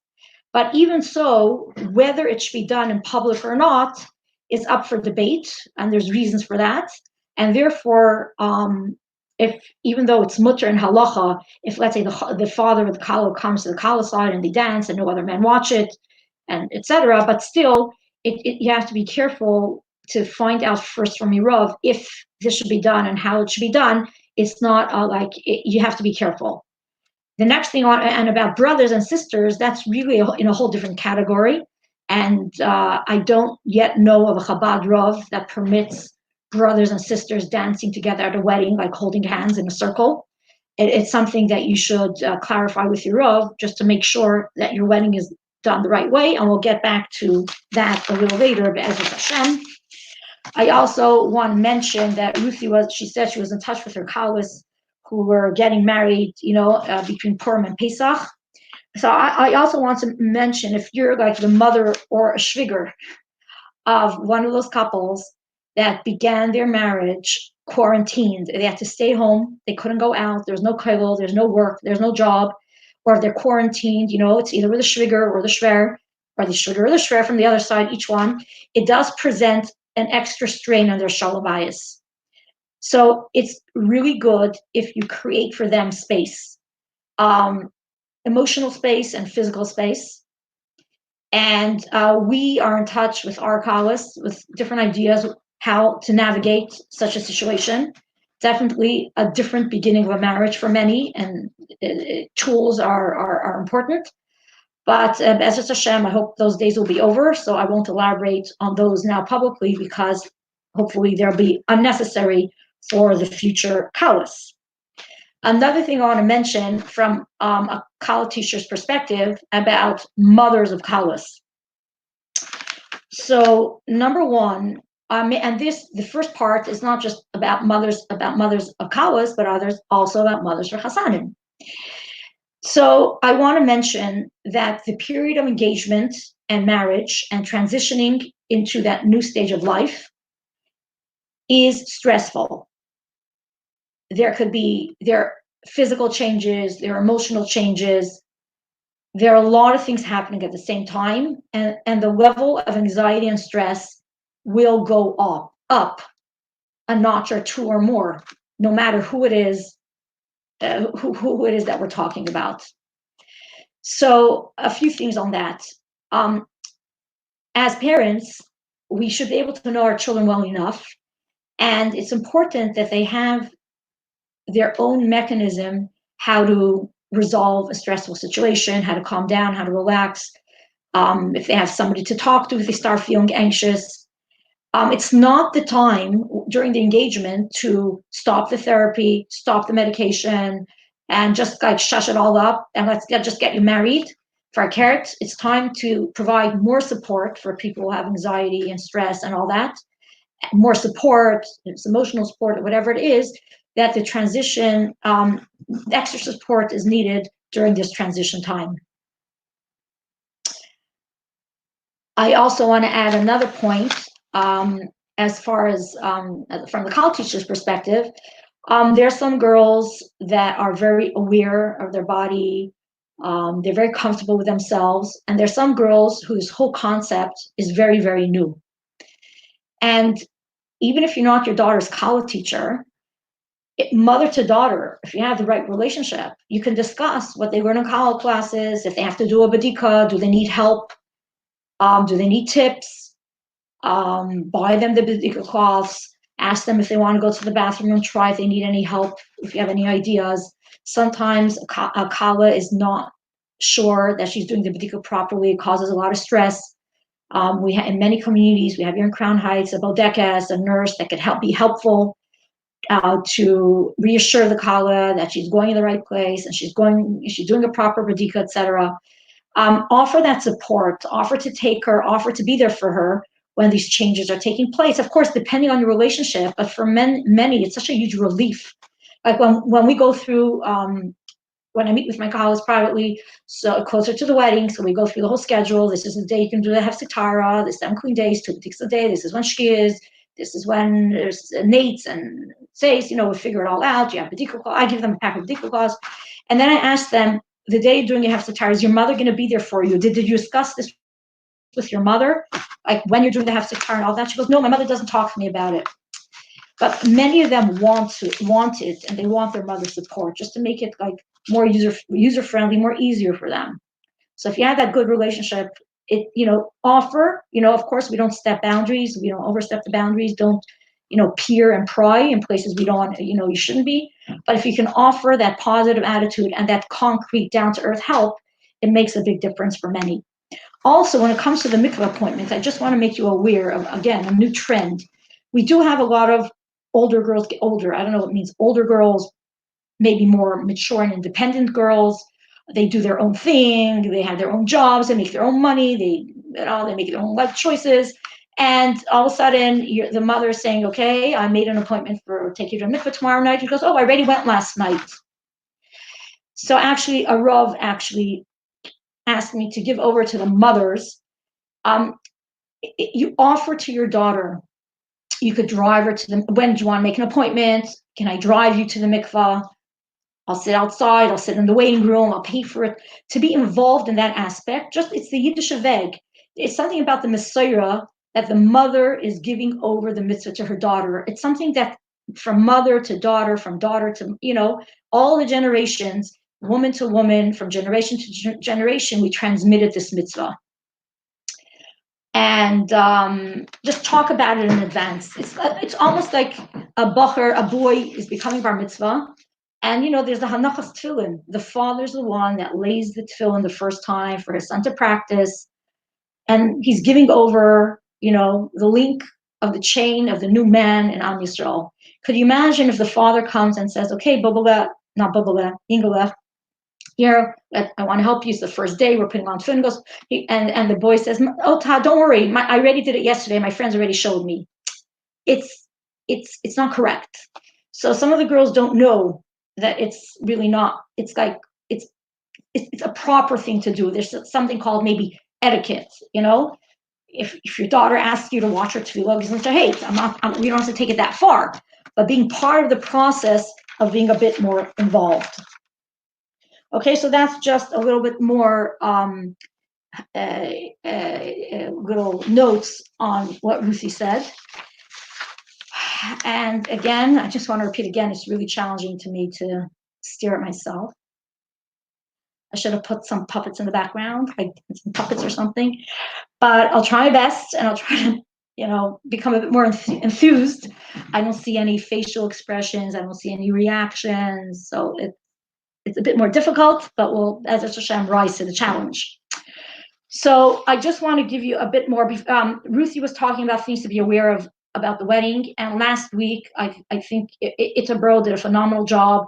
But even so, whether it should be done in public or not is up for debate, and there's reasons for that. And therefore, if even though it's mutter and halacha, if let's say the father of the Kallah comes to the Kallah side and they dance and no other men watch it, and etc., but still, you have to be careful to find out first from your Rav if this should be done and how it should be done. It's not you have to be careful. The next thing and about brothers and sisters, that's really in a whole different category. And I don't yet know of a Chabad Rav that permits brothers and sisters dancing together at a wedding, like holding hands in a circle. It's something that you should clarify with your Rav, just to make sure that your wedding is done the right way. And we'll get back to that a little later, B'ezras Hashem. I also want to mention that Ruthie she said she was in touch with her Kallahs who were getting married, between Purim and Pesach. So I also want to mention, if you're like the mother or a shviger of one of those couples that began their marriage quarantined, they had to stay home, they couldn't go out, there's no kollel, there's no work, there's no job, or if they're quarantined, it's either with the shviger or the shver, or the shviger or the shver from the other side, each one, it does present an extra strain on their shalom bayis. So it's really good if you create for them space, emotional space and physical space. And we are in touch with our Kallahs with different ideas how to navigate such a situation. Definitely a different beginning of a marriage for many, and tools are important. But B'ezras Hashem, I hope those days will be over, so I won't elaborate on those now publicly, because hopefully they'll be unnecessary for the future Kallahs. Another thing I want to mention from a Kallah teacher's perspective about mothers of Kallahs. So number one, and the first part is not just about mothers of Kallahs, but also about mothers for Chassanim. So I want to mention that the period of engagement and marriage and transitioning into that new stage of life is stressful. There are physical changes, there are emotional changes, there are a lot of things happening at the same time, and the level of anxiety and stress will go up a notch or two or more, no matter who it is that we're talking about. So a few things on that. As parents, we should be able to know our children well enough, and it's important that they have their own mechanism how to resolve a stressful situation, how to calm down, how to relax. If they have somebody to talk to, if they start feeling anxious, it's not the time during the engagement to stop the therapy, stop the medication, and just like shush it all up and just get you married. For our carrots, it's time to provide more support for people who have anxiety and stress and all that. More support, it's emotional support, or whatever it is, that the transition, extra support is needed during this transition time. I also want to add another point, as far as from the Kallah teacher's perspective. There are some girls that are very aware of their body. They're very comfortable with themselves. And there's some girls whose whole concept is very, very new. And even if you're not your daughter's Kallah teacher, mother to daughter, if you have the right relationship, you can discuss what they learn in Kallah classes, if they have to do a badika, do they need help, do they need tips, buy them the badika cloths, ask them if they want to go to the bathroom and try if they need any help, if you have any ideas. Sometimes a Kallah is not sure that she's doing the badika properly. It causes a lot of stress. In many communities, we have here in Crown Heights, a bodekas, a nurse that could be helpful to reassure the Kallah that she's going in the right place and she's doing a proper badika, etc. Offer that support, offer to take her, offer to be there for her when these changes are taking place. Of course, depending on your relationship, but for many, it's such a huge relief. Like when we go through, when I meet with my Kallahs privately, so closer to the wedding, so we go through the whole schedule. This is the day you can do the hefsek, this 7 clean days, 2 batiks a day. This is when shki is. This is when there's nates and says, we figure it all out. You have badika cloth. I give them a pack of badika cloths. And then I ask them, the day you're doing your hefsek, is your mother going to be there for you? Did you discuss this with your mother? Like when you're doing the hefsek and all that? She goes, no, my mother doesn't talk to me about it. But many of them want it, and they want their mother's support just to make it like more user friendly, more easier for them. So if you have that good relationship, offer, of course, we don't step boundaries. We don't overstep the boundaries. Don't, peer and pry in places we don't, you shouldn't be. But if you can offer that positive attitude and that concrete down to earth help, it makes a big difference for many. Also, when it comes to the mikvah appointments, I just want to make you aware of, again, a new trend. We do have a lot of older girls get older. I don't know what it means. Older girls, maybe more mature and independent girls. They do their own thing. They have their own jobs. They make their own money. They make their own life choices. And all of a sudden, the mother is saying, "Okay, I made an appointment for take you to mikvah tomorrow night." She goes, "Oh, I already went last night." So actually, a Rav actually asked me to give over to the mothers. You offer to your daughter. You could drive her to when do you want to make an appointment? Can I drive you to the mikvah? I'll sit outside, I'll sit in the waiting room, I'll pay for it. To be involved in that aspect, it's the Yiddish weg. It's something about the Messiah that the mother is giving over the mitzvah to her daughter. It's something that from mother to daughter, from daughter to, all the generations, woman to woman, from generation to generation, we transmitted this mitzvah. And just talk about it in advance. It's almost like a boy is becoming bar mitzvah. And, there's the hanachas tefillin. The father's the one that lays the tefillin the first time for his son to practice. And he's giving over, the link of the chain of the new man in Am Yisrael. Could you imagine if the father comes and says, okay, Ingela, here, I want to help you. It's the first day. We're putting on tefillin. Goes, and the boy says, oh, Todd, don't worry. I already did it yesterday. My friends already showed me. It's not correct. So some of the girls don't know that it's really not. It's like it's a proper thing to do. There's something called maybe etiquette. If your daughter asks you to watch her tefillah, you say, hey, we don't have to take it that far, but being part of the process of being a bit more involved. Okay, so that's just a little bit more little notes on what Ruthie said. And again, I just want to repeat again, it's really challenging to me to stare at myself. I should have put some puppets in the background, like some puppets or something. But I'll try my best, and I'll try to, become a bit more enthused. I don't see any facial expressions. I don't see any reactions. So it's a bit more difficult, but we'll, as Hashem, rise to the challenge. So I just want to give you a bit more. Ruthie was talking about things to be aware of about the wedding. And last week, I think It's a Bro did a phenomenal job.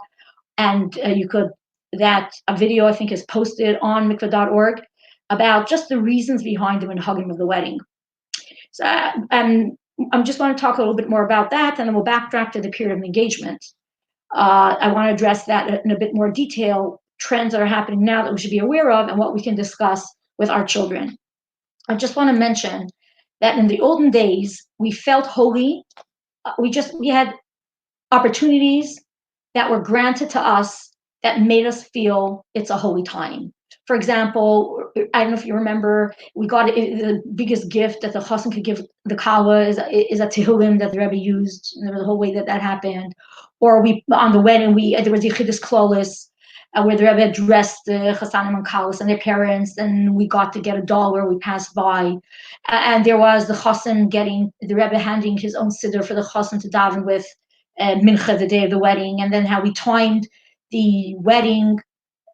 And a video I think is posted on mikvah.org about just the reasons behind the minhagim of the wedding. So I just want to talk a little bit more about that, and then we'll backtrack to the period of engagement. I want to address that in a bit more detail, trends that are happening now that we should be aware of, and what we can discuss with our children. I just want to mention that in the olden days, we felt holy. We had opportunities that were granted to us that made us feel it's a holy time. For example, I don't know if you remember, we got the biggest gift that the chassan could give the Kallah is a tehillim that the Rebbe used, and there was a whole way that happened. Or on the wedding, there was the Chassidishe Klolis, where the Rebbe addressed the chassanim and Kallas and their parents, and we got to get a doll where we passed by. And there was the chassan the Rebbe handing his own siddur for the chassan to daven with, mincha, the day of the wedding, and then how we timed the wedding,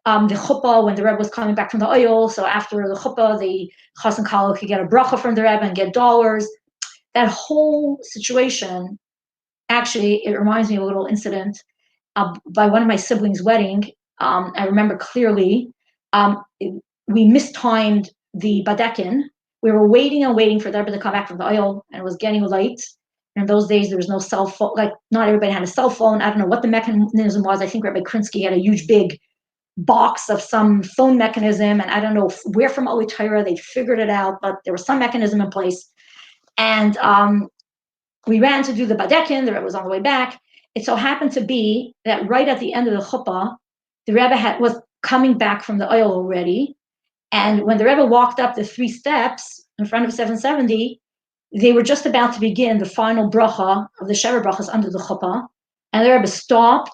the chuppah, when the Rebbe was coming back from the oil. So after the chuppah, the chassan Kallah could get a bracha from the Rebbe and get dollars. That whole situation, actually, it reminds me of a little incident by one of my siblings' wedding. I remember clearly, we mistimed the badekin. We were waiting and waiting for the Rebbe to come back from the oil, and it was getting late. In those days, there was no cell phone. Like, not everybody had a cell phone. I don't know what the mechanism was. I think Rabbi Krinsky had a huge, big box of some phone mechanism, and I don't know where from Oli Torah they figured it out, but there was some mechanism in place. And we ran to do the badekin. The Rebbe was on the way back. It so happened to be that right at the end of the chuppah, the Rebbe was coming back from the oil already. And when the Rebbe walked up the 3 steps in front of 770, they were just about to begin the final bracha of the Shever brachas under the chuppah, and the Rebbe stopped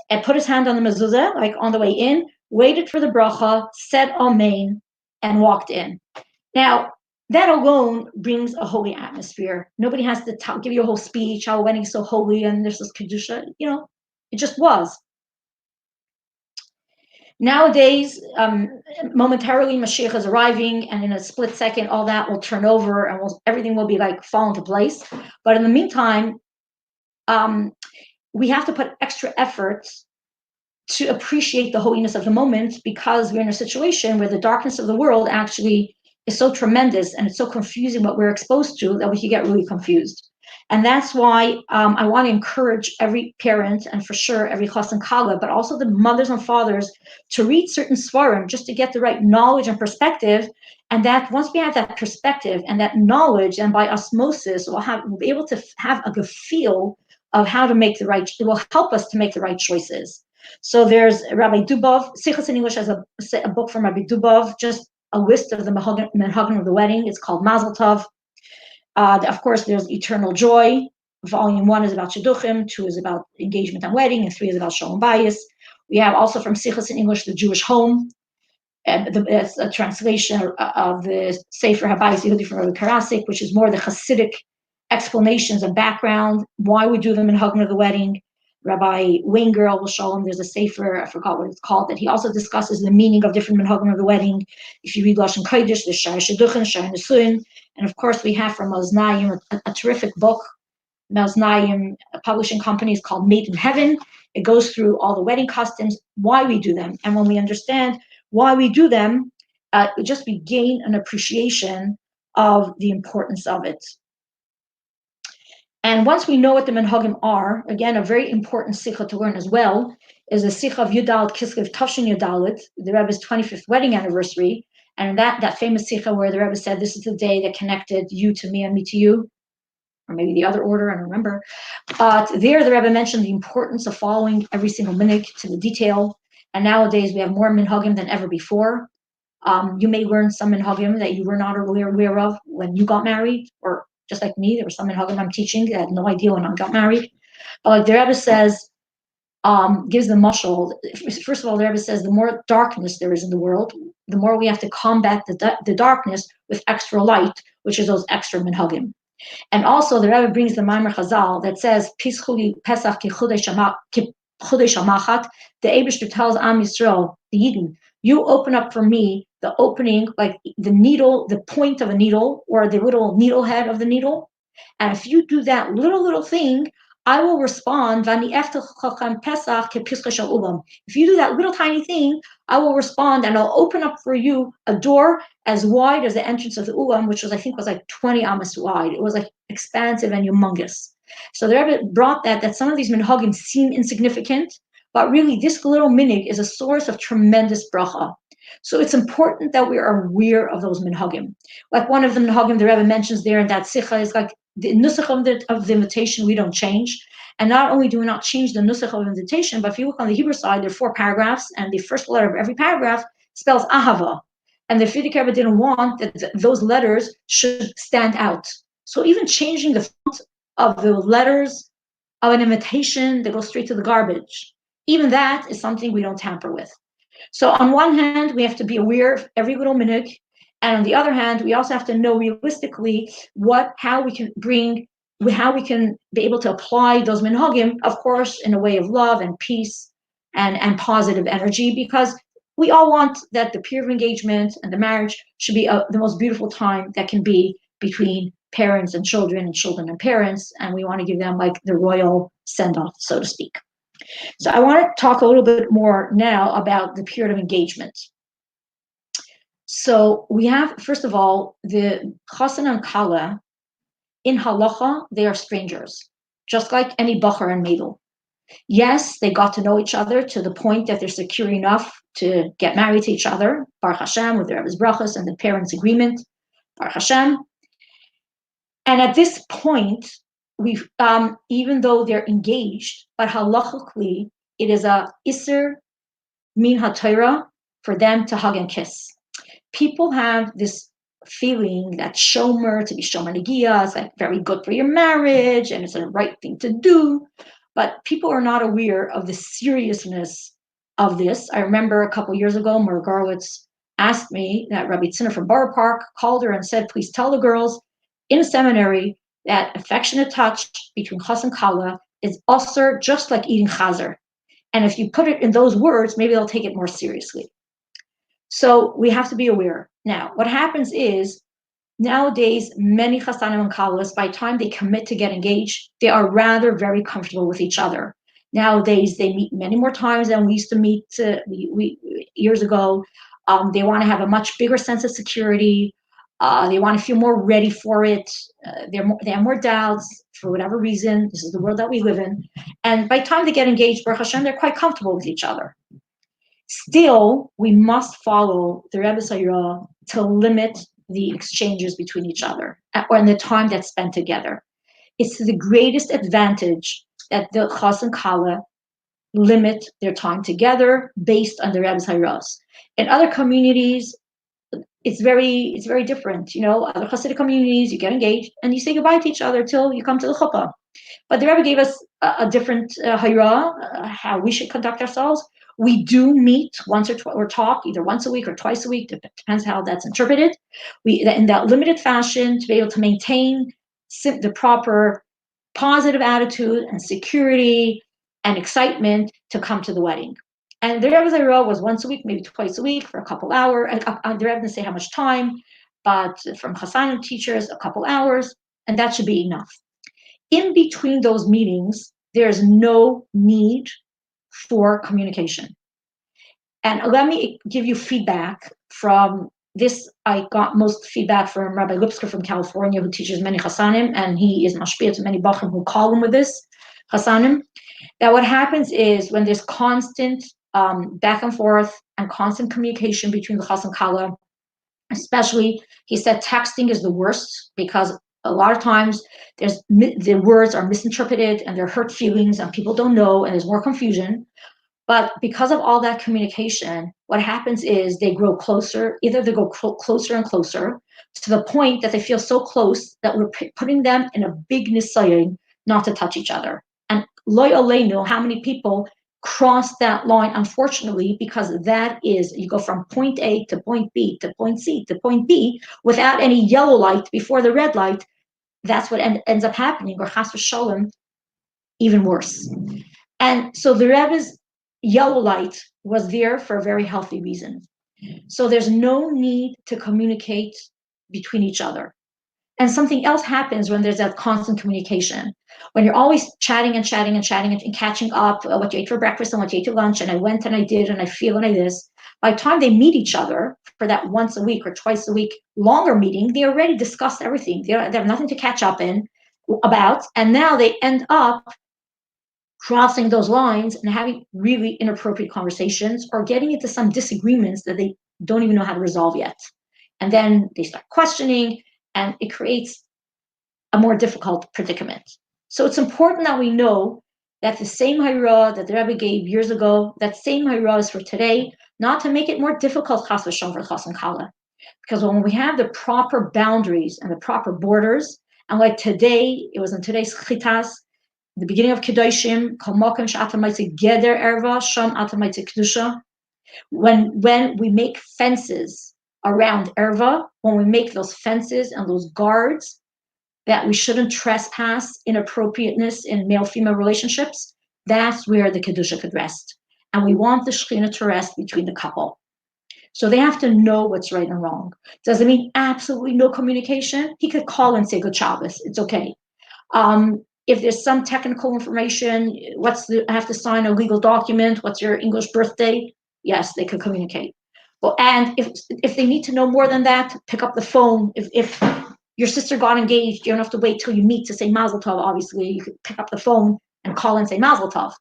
and put his hand on the mezuzah, like on the way in, waited for the bracha, said Amen, and walked in. Now, that alone brings a holy atmosphere. Nobody has to give you a whole speech, how a wedding is so holy, and there's this kedusha. It just was. Nowadays, momentarily Mashiach is arriving, and in a split second, all that will turn over, and everything will be fall into place. But in the meantime, we have to put extra efforts to appreciate the holiness of the moment, because we're in a situation where the darkness of the world actually is so tremendous, and it's so confusing what we're exposed to, that we can get really confused. And that's why I want to encourage every parent, and for sure every chassan Kallah, but also the mothers and fathers, to read certain svarim just to get the right knowledge and perspective. And that once we have that perspective and that knowledge, and by osmosis, we'll be able to have a good feel of how to make it will help us to make the right choices. So there's Rabbi Dubov, Sichos in English has a book from Rabbi Dubov, just a list of the menhagim of the wedding. It's called Mazel Tov. Of course, there's Eternal Joy. Volume 1 is about Shidduchim, 2 is about engagement and wedding, and 3 is about Shalom Bayis. We have also from Sichos in English, The Jewish Home, and it's a translation of the Sefer Habayis Yehudi from Rabbi Karasik, which is more the Hasidic explanations and background, why we do the menhagim of the wedding. Rabbi Waingerl will show him, there's a sefer, I forgot what it's called, that he also discusses the meaning of different menhagim of the wedding. If you read Lashon Kodesh, there's Shar Shidduchin, Shar Nesuin, and of course we have from Maznayim a terrific book. Maznayim, a publishing company, is called Made in Heaven. It goes through all the wedding customs, why we do them, and when we understand why we do them, we gain an appreciation of the importance of it. And once we know what the menhagim are, again, a very important sikha to learn as well is the sikha of Yudalit Kislev Tavshin Yudalit, the Rebbe's 25th wedding anniversary, and that famous sikha where the Rebbe said, "This is the day that connected you to me and me to you," or maybe the other order, I don't remember. But there, the Rebbe mentioned the importance of following every single minute to the detail. And nowadays, we have more menhagim than ever before. You may learn some menhagim that you were not aware of when you got married, or just like me, there was some menhagim I'm teaching that I had no idea when I got married. But like the Rebbe says, gives the mashal. First of all, the Rebbe says the more darkness there is in the world, the more we have to combat the darkness with extra light, which is those extra minhagim. And also the Rebbe brings the Maimer Chazal that says, Pischuli Pesach ki chodesh hamachat. The Eibishter tells Am Yisrael, the Yidden, you open up for me the opening, like the needle, the point of a needle, or the little needle head of the needle. And if you do that little thing, I will respond. If you do that little tiny thing, I will respond, and I'll open up for you a door as wide as the entrance of the ulam, which was, I think, was like 20 amas wide. It was like expansive and humongous. So the Rebbe brought that some of these minhagim seem insignificant, but really this little minig is a source of tremendous bracha. So it's important that we are aware of those minhagim. Like one of the minhagim the Rebbe mentions there in that sicha is like the nusach of the invitation we don't change. And not only do we not change the nusach of invitation, but if you look on the Hebrew side, there are 4 paragraphs, and the first letter of every paragraph spells ahava. And the Frierdiker Rebbe didn't want that those letters should stand out. So even changing the font of the letters of an invitation that goes straight to the garbage, even that is something we don't tamper with. So on one hand, we have to be aware of every little minhag, and on the other hand, we also have to know realistically how we can be able to apply those minhagim, of course, in a way of love and peace and positive energy, because we all want that the period of engagement and the marriage should be the most beautiful time that can be between parents and children and parents, and we want to give them like the royal send-off, so to speak. So I want to talk a little bit more now about the period of engagement. So we have, first of all, the Chassan and Kallah. In halacha, they are strangers, just like any bachar and meidel. Yes, they got to know each other to the point that they're secure enough to get married to each other, Baruch Hashem, with the Rebbe's brachas and the parents' agreement, Baruch Hashem. And at this point, we've even though they're engaged, but halachically, it is a iser min haTorah for them to hug and kiss. People have this feeling that shomer, to be shomer negia, is like very good for your marriage and it's the right thing to do, but people are not aware of the seriousness of this. I remember a couple years ago, Morozow asked me, that Rabbi Tziner from Borough Park called her and said, please tell the girls in a seminary that affectionate touch between chas and kallah is also just like eating chazer. And if you put it in those words, maybe they'll take it more seriously. So we have to be aware. Now, what happens is, nowadays, many chasanim and kallahs, by the time they commit to get engaged, they are rather very comfortable with each other. Nowadays, they meet many more times than we used to meet years ago. They want to have a much bigger sense of security. They want to feel more ready for it. They have more doubts for whatever reason. This is the world that we live in. And by the time they get engaged, Baruch Hashem, they're quite comfortable with each other. Still, we must follow the Rebbe's Hayra to limit the exchanges between each other or in the time that's spent together. It's the greatest advantage that the chas and kallah limit their time together based on the Rebbe's Hayras. In other communities, it's very different. You know, other Hasidic communities, you get engaged and you say goodbye to each other till you come to the chuppah. But the Rebbe gave us a different hayra, how we should conduct ourselves. We do meet once or talk either once a week or twice a week, depends how that's interpreted. We, in that limited fashion, to be able to maintain the proper positive attitude and security and excitement to come to the wedding. And the Rebbe's Hayra was once a week, maybe twice a week for a couple hours. The Rebbe didn't say how much time, but from Chassanim teachers, a couple hours, and that should be enough. In between those meetings, there's no need for communication. And let me give you feedback from this. I got most feedback from Rabbi Lipsker from California, who teaches many Chassanim, and he is mashpia to many bachrim who call him with this, Chassanim, that what happens is when there's constant back and forth and constant communication between the chas and kallah, especially, he said texting is the worst because a lot of times the words are misinterpreted and there are hurt feelings and people don't know and there's more confusion. But because of all that communication, what happens is they grow closer. Either they go closer and closer to the point that they feel so close that we're putting them in a big nisayon not to touch each other. And lo aleinu, how many people cross that line, unfortunately, because that is, you go from point A to point B to point C to point B without any yellow light before the red light. That's what ends up happening, or chas v'sholem, even worse. And so the Rebbe's yellow light was there for a very healthy reason. So there's no need to communicate between each other. And something else happens when there's that constant communication. When you're always chatting and chatting and chatting and catching up, what you ate for breakfast and what you ate for lunch, and I went and I did and I feel and I this. By the time they meet each other for that once a week or twice a week longer meeting, they already discussed everything. They have nothing to catch up about, and now they end up crossing those lines and having really inappropriate conversations or getting into some disagreements that they don't even know how to resolve yet. And then they start questioning, and it creates a more difficult predicament. So it's important that we know that the same Hayra that the Rebbe gave years ago, that same Hayra is for today, not to make it more difficult, chas v'shalom, for chas and Kallah. Because when we have the proper boundaries and the proper borders, and like today, it was in today's chitas, the beginning of Kedoshim, kol makom she'atam ma'aseh geder erva, sham atam ma'aseh kedusha. When we make fences around erva, when we make those fences and those guards that we shouldn't trespass inappropriateness in male-female relationships, that's where the kedusha could rest. And we want the shechina to rest between the couple. So they have to know what's right and wrong. Does it mean absolutely no communication? He could call and say good Shabbos. It's okay. If there's some technical information, I have to sign a legal document, what's your English birthday? Yes, they could communicate. Well, and if they need to know more than that, pick up the phone. If your sister got engaged, you don't have to wait till you meet to say Mazel Tov, obviously. You could pick up the phone and call and say Mazel Tov.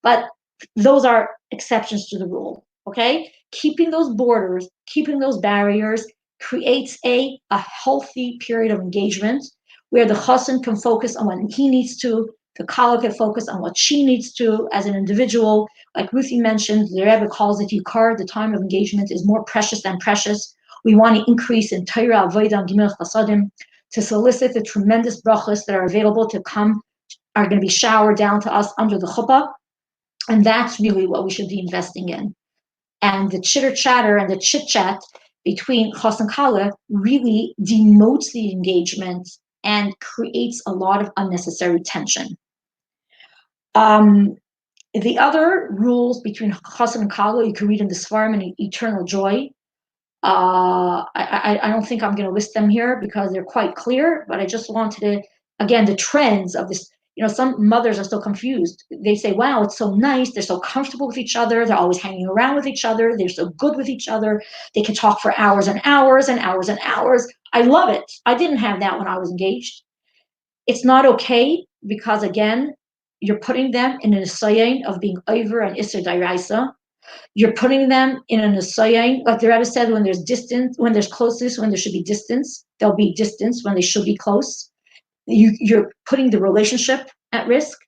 But those are exceptions to the rule, okay? Keeping those borders, keeping those barriers creates a healthy period of engagement where the chassan can focus on what he needs to, the Kallah can focus on what she needs to as an individual. Like Ruthie mentioned, the Rebbe calls it Yikar, the time of engagement is more precious than precious. We want to increase in Torah, Avodah, and Gimel Chasadim to solicit the tremendous brachas that are available to come, are going to be showered down to us under the chuppah. And that's really what we should be investing in. And the chitter-chatter and the chit-chat between chas and Kallah really demotes the engagement and creates a lot of unnecessary tension. The other rules between chassan and Kallah, you can read in the Svarim and Eternal Joy. I don't think I'm going to list them here because they're quite clear, but I just wanted to, again, the trends of this. Some mothers are so confused. They say, wow, it's so nice. They're so comfortable with each other. They're always hanging around with each other. They're so good with each other. They can talk for hours and hours and hours and hours. I love it. I didn't have that when I was engaged. It's not okay because, again, you're putting them in an asayin of being over and isser dairaisa. You're putting them in an asayin, like the Rebbe said, when there's distance, when there's closeness, when there should be distance, there'll be distance when they should be close. You're putting the relationship at risk.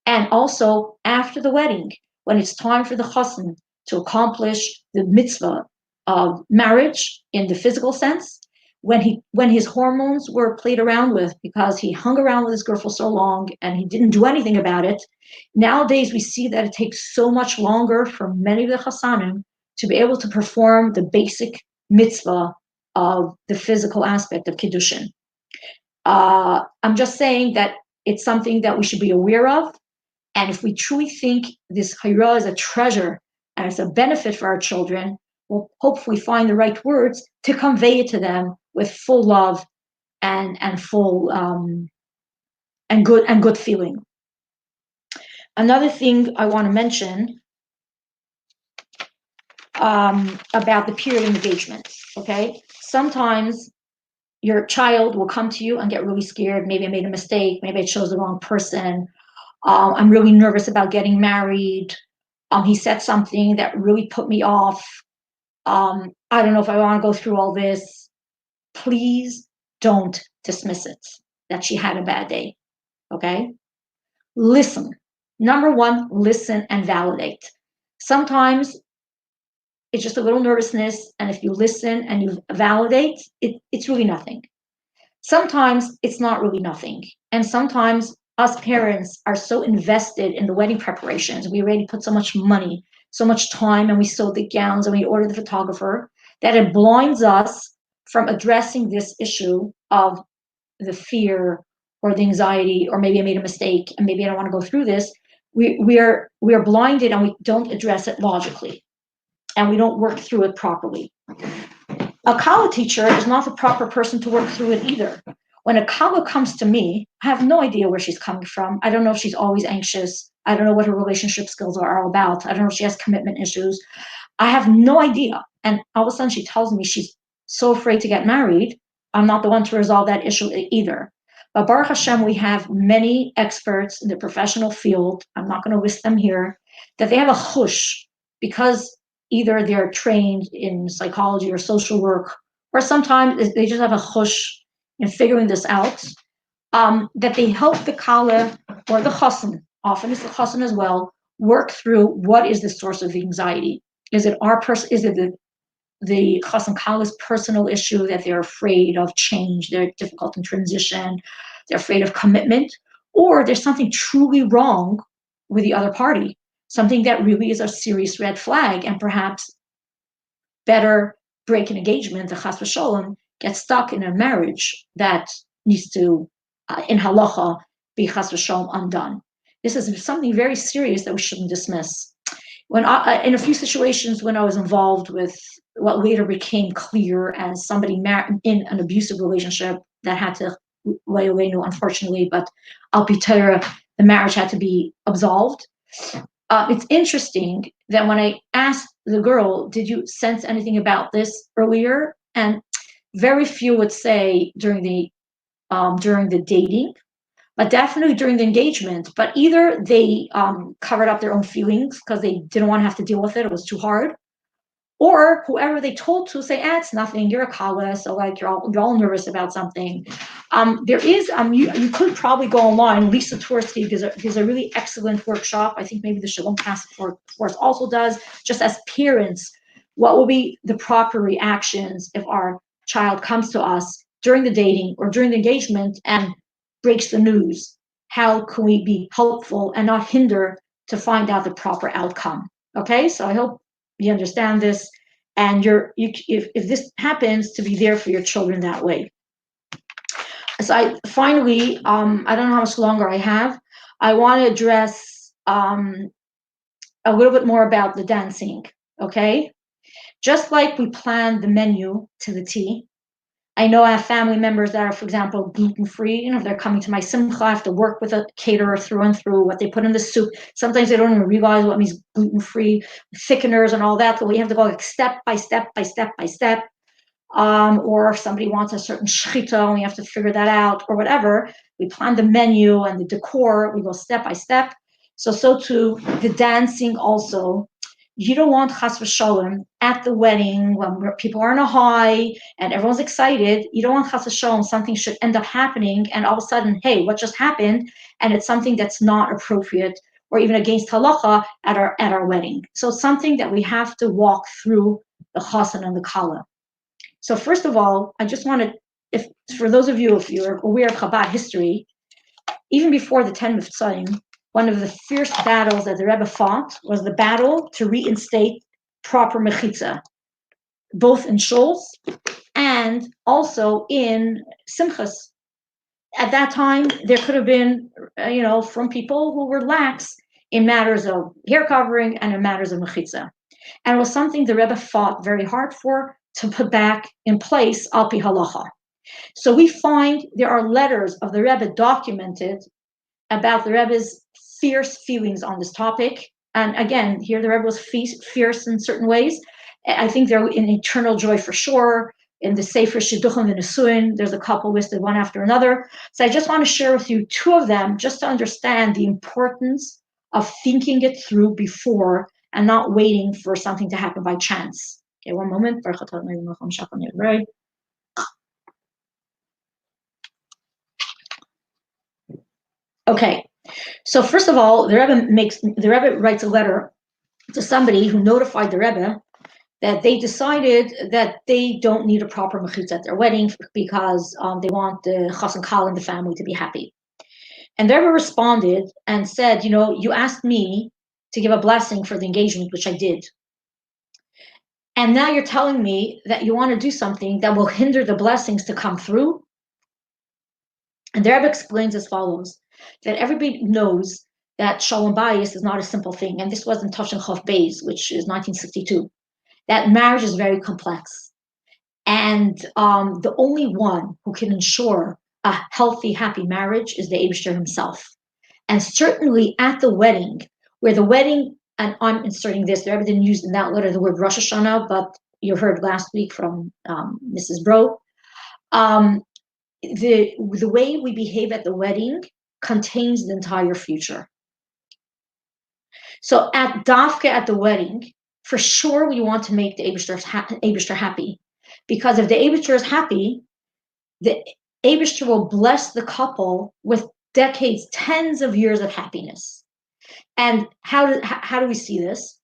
And also after the wedding, when it's time for the chassan to accomplish the mitzvah of marriage in the physical sense, when his hormones were played around with because he hung around with his girl for so long and he didn't do anything about it, nowadays we see that it takes so much longer for many of the chassanim to be able to perform the basic mitzvah of the physical aspect of kiddushin. I'm just saying that it's something that we should be aware of. And if we truly think this hayra is a treasure and it's a benefit for our children, we'll hopefully find the right words to convey it to them with full love and full and good feeling. Another thing I want to mention about the period of engagement. Okay, sometimes your child will come to you and get really scared. Maybe I made a mistake. Maybe I chose the wrong person. I'm really nervous about getting married. He said something that really put me off. I don't know if I want to go through all this. Please don't dismiss it that she had a bad day. Okay? Listen. Number one, listen and validate. Sometimes it's just a little nervousness, and if you listen and you validate, it's really nothing. Sometimes it's not really nothing. And sometimes us parents are so invested in the wedding preparations. We already put so much money, so much time, and we sewed the gowns and we ordered the photographer, that it blinds us from addressing this issue of the fear or the anxiety, or maybe I made a mistake and maybe I don't want to go through this. We are blinded and we don't address it logically, and we don't work through it properly. A Kallah teacher is not the proper person to work through it either. When a Kallah comes to me, I have no idea where she's coming from. I don't know if she's always anxious. I don't know what her relationship skills are all about. I don't know if she has commitment issues. I have no idea. And all of a sudden she tells me she's so afraid to get married. I'm not the one to resolve that issue either. But Baruch Hashem, we have many experts in the professional field, I'm not going to list them here, that they have a chush, because either they're trained in psychology or social work, or sometimes they just have a chush in figuring this out, that they help the Kallah or the chassan, often it's the chassan as well, work through what is the source of the anxiety. Is it the chassan Kallah's personal issue that they're afraid of change, they're difficult in transition, they're afraid of commitment, or there's something truly wrong with the other party, something that really is a serious red flag, and perhaps better break an engagement, the chas v'sholem, get stuck in a marriage that needs to, in halacha, be chas v'sholem undone. This is something very serious that we shouldn't dismiss. When in a few situations when I was involved with what later became clear as somebody in an abusive relationship that had to lay away, unfortunately, but al pi Torah, the marriage had to be absolved. It's interesting that when I asked the girl, did you sense anything about this earlier? And very few would say during the dating, but definitely during the engagement. But either they covered up their own feelings because they didn't want to have to deal with it, it was too hard, or whoever they told to say, it's nothing, you're a Kallah, so like you're all nervous about something. There is, you could probably go online. Lisa Tversky gives a really excellent workshop. I think maybe the Shalom Task Force also does, just as parents, what will be the proper reactions if our child comes to us during the dating or during the engagement and breaks the news? How can we be helpful and not hinder to find out the proper outcome? Okay, so I hope you understand this, and if this happens, to be there for your children that way. So I don't know how much longer I have. I want to address a little bit more about the dancing. Okay, just like we planned the menu to the T. I know I have family members that are, for example, gluten-free. If they're coming to my simcha, I have to work with a caterer through and through, what they put in the soup. Sometimes they don't even realize what means gluten-free, thickeners and all that, but we have to go like step by step by step by step. Or if somebody wants a certain shechita, and we have to figure that out, or whatever. We plan the menu and the decor, we go step by step. So too, the dancing also. You don't want chas v'sholem at the wedding when people are on a high and everyone's excited. You don't want chas v'sholem something should end up happening and all of a sudden, hey, what just happened? And it's something that's not appropriate or even against halacha at our wedding. So something that we have to walk through the chassan and the Kallah. So first of all, I just wanted, for those of you, if you're aware of Chabad history, even before the 10 Mivtzoim, one of the fierce battles that the Rebbe fought was the battle to reinstate proper mechitza, both in shuls and also in simchas. At that time, there could have been, from people who were lax in matters of hair covering and in matters of mechitza. And it was something the Rebbe fought very hard for to put back in place al pi halacha. So we find there are letters of the Rebbe documented about the Rebbe's fierce feelings on this topic. And again, here the Rebbe was fierce in certain ways. I think they're in eternal joy for sure. In the Sefer Shidduchim v'Nesuin, there's a couple listed one after another. So I just want to share with you two of them just to understand the importance of thinking it through before and not waiting for something to happen by chance. Okay, one moment. Okay, so first of all, the Rebbe writes a letter to somebody who notified the Rebbe that they decided that they don't need a proper mechitza at their wedding because they want the chas and Kallah in the family to be happy. And the Rebbe responded and said, you asked me to give a blessing for the engagement, which I did. And now you're telling me that you want to do something that will hinder the blessings to come through. And the Rebbe explains as follows, that everybody knows that Shalom Bayis is not a simple thing. And this was in Toshin Chof Beis, which is 1962. That marriage is very complex. And the only one who can ensure a healthy, happy marriage is the Eibishter himself. And certainly at the wedding, where the wedding, and I'm inserting this, the Rebbe didn't use in that letter the word Rosh Hashanah, but you heard last week from Mrs. Bro. The way we behave at the wedding contains the entire future. So at Dafka at the wedding, for sure we want to make the Eibishter happy. Because if the Eibishter is happy, the Eibishter will bless the couple with decades, tens of years of happiness. And how do we see this?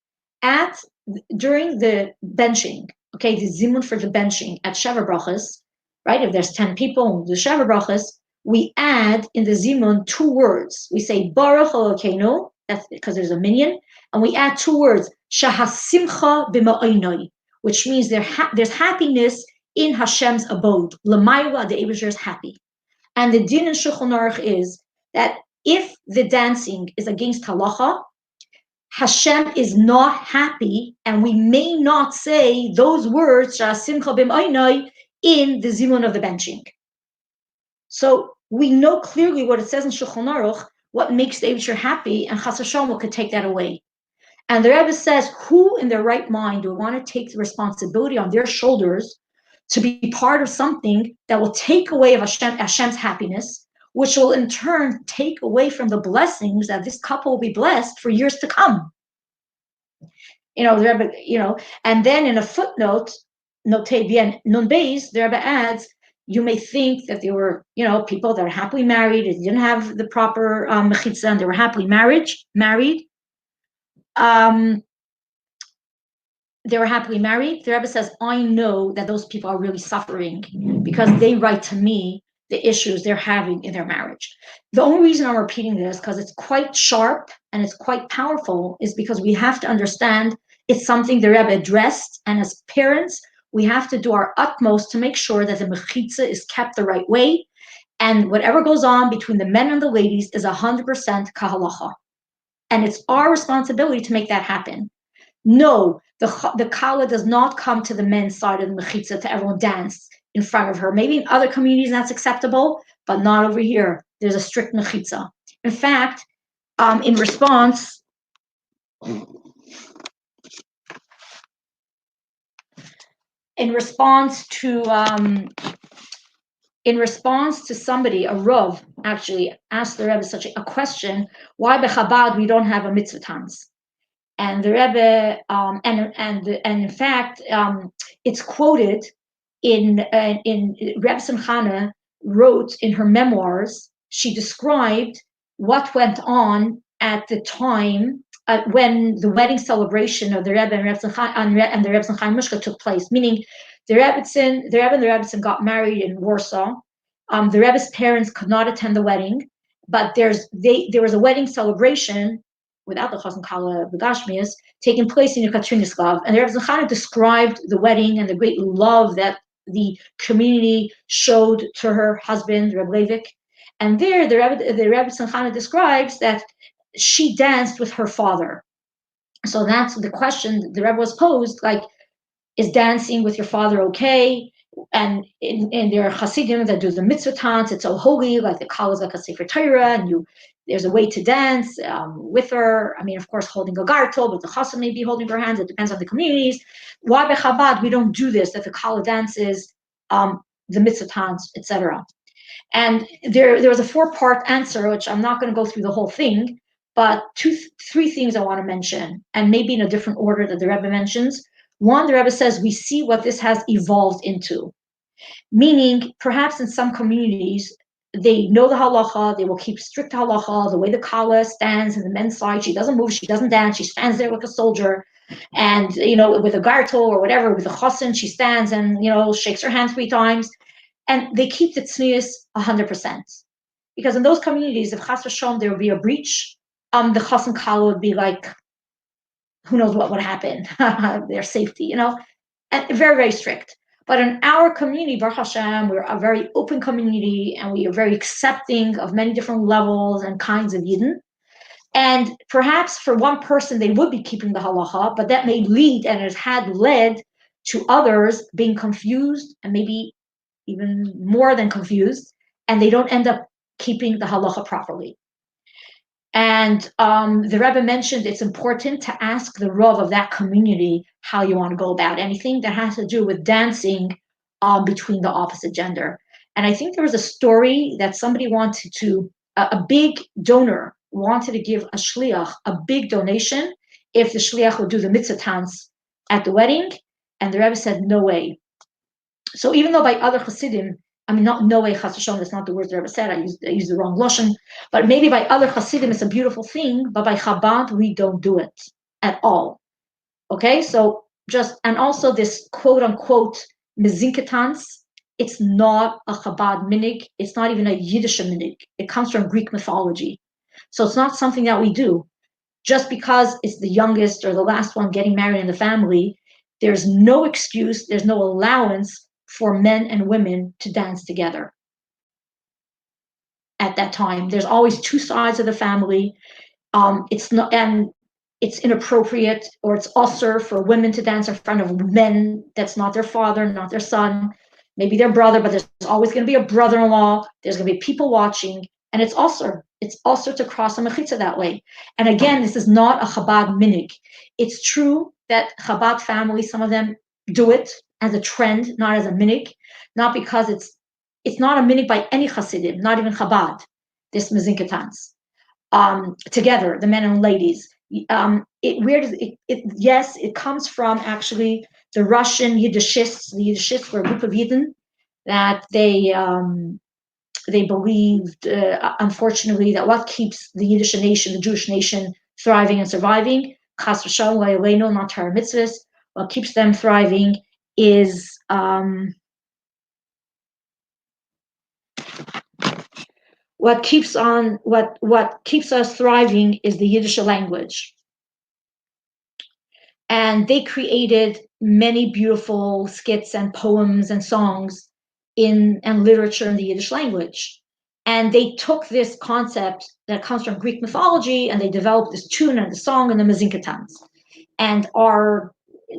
During the benching, okay, the zimun for the benching at Sheva Brachas, right? If there's 10 people, the Sheva Brachas, we add in the zimun 2 words. We say Baruch Elokeinu, that's because there's a minyan, and we add 2 words, Shahasimcha b'ma'oinoi, which means there's happiness in Hashem's abode. L'mayla, the Eibishter is happy. And the din in Shulchan Aruch is that if the dancing is against halacha, Hashem is not happy, and we may not say those words Shasimcha b'ma'oinoi in the zimun of the benching. So we know clearly what it says in Shulchan Aruch, what makes the Eibishter happy, and Chas v'shalom could take that away. And the Rebbe says, who in their right mind would want to take the responsibility on their shoulders to be part of something that will take away of Hashem's happiness, which will in turn take away from the blessings that this couple will be blessed for years to come. The Rebbe, and then in a footnote, Note bien Nun Beis, the Rebbe adds, you may think that they were, people that are happily married, they didn't have the proper mechitza, and they were happily married. They were happily married. The Rebbe says, I know that those people are really suffering because they write to me the issues they're having in their marriage. The only reason I'm repeating this, because it's quite sharp and it's quite powerful, is because we have to understand it's something the Rebbe addressed, and as parents, we have to do our utmost to make sure that the mechitza is kept the right way, and whatever goes on between the men and the ladies is 100% kahalacha. And it's our responsibility to make that happen. No, the Kallah does not come to the men's side of the mechitza to everyone dance in front of her. Maybe in other communities that's acceptable, but not over here. There's a strict mechitza. In fact, in response to somebody, a Rav actually asked the Rebbe such a question: why by Chabad we don't have a mitzvah tanz? And the Rebbe, and in fact, it's quoted in Rebbe Simchana wrote in her memoirs. She described what went on at the time when the wedding celebration of the Rebbe and Rebbe Simchana Mishka took place. Meaning, the Rebbe and the Rebbe got married in Warsaw. The Rebbe's parents could not attend the wedding, but there was a wedding celebration without the Chazon Kallah B'Gashmias taking place in Yekaterinoslavl, and the Rebbe Simchana described the wedding and the great love that the community showed to her husband Reb Leivik. And there, the Rebbe Simchana describes that she danced with her father. So that's the question the Rebbe was posed: like, is dancing with your father okay? And in there are Hasidim that do the mitzvah tanz. It's so holy, like the Kallah is like a Sefer Torah, and there's a way to dance with her. I mean, of course, holding a gartel, but the Chassid may be holding her hands. It depends on the communities. Why by Chabad we don't do this? That the Kallah dances, the mitzvah tanz, etc. And there was a 4-part answer, which I'm not going to go through the whole thing, but 3 things I want to mention, and maybe in a different order that the Rebbe mentions. One, the Rebbe says we see what this has evolved into, meaning perhaps in some communities they know the halacha, they will keep strict halacha, the way the Kallah stands in the men's side, she doesn't move, she doesn't dance, she stands there like a soldier, and with a gartel or whatever, with a chosin, she stands and shakes her hand 3 times, and they keep the tznius 100%. because in those communities, if chas v'shalom there would be a breach, the chas and kallah would be like, who knows what would happen, their safety, and very, very strict. But in our community, Baruch Hashem, we're a very open community, and we are very accepting of many different levels and kinds of Yidden. And perhaps for one person, they would be keeping the halacha, but that may lead, and it had led to others being confused, and maybe even more than confused, and they don't end up keeping the halacha properly. And the Rebbe mentioned it's important to ask the Rav of that community how you want to go about anything that has to do with dancing between the opposite gender. And I think there was a story that somebody wanted to, a big donor wanted to give a shliach a big donation if the shliach would do the mitzvah dance at the wedding, and the Rebbe said, no way. So even though by other Chassidim, not no way, chas v'shalom, that's not the words the Rebbe said, I used the wrong lashon, but maybe by other Chassidim it's a beautiful thing, but by Chabad we don't do it at all. Okay, so and also this quote unquote mezinketans, it's not a Chabad minig, it's not even a Yiddish minig, it comes from Greek mythology. So it's not something that we do. Just because it's the youngest or the last one getting married in the family, there's no excuse, there's no allowance for men and women to dance together at that time. There's always two sides of the family. It's inappropriate, or it's usher for women to dance in front of men that's not their father, not their son, maybe their brother, but there's always going to be a brother-in-law, there's going to be people watching, and it's usher to cross a mechitza that way. And again, this is not a Chabad minig. It's true that Chabad families, some of them do it as a trend, not as a minig, not because it's not a minig by any Chassidim, not even Chabad, this mezinketans. Together, the men and ladies. Yes, it comes from actually the Russian Yiddishists. The Yiddishists were a group of Yidden that they believed, unfortunately, that what keeps the Yiddish nation, the Jewish nation, thriving and surviving, chas v'shalom la'aleinu, not Torah mitzvahs, what keeps them thriving is what keeps us thriving is the Yiddish language. And they created many beautiful skits and poems and songs and literature in the Yiddish language. And they took this concept that comes from Greek mythology, and they developed this tune and the song and the mezinketans. And our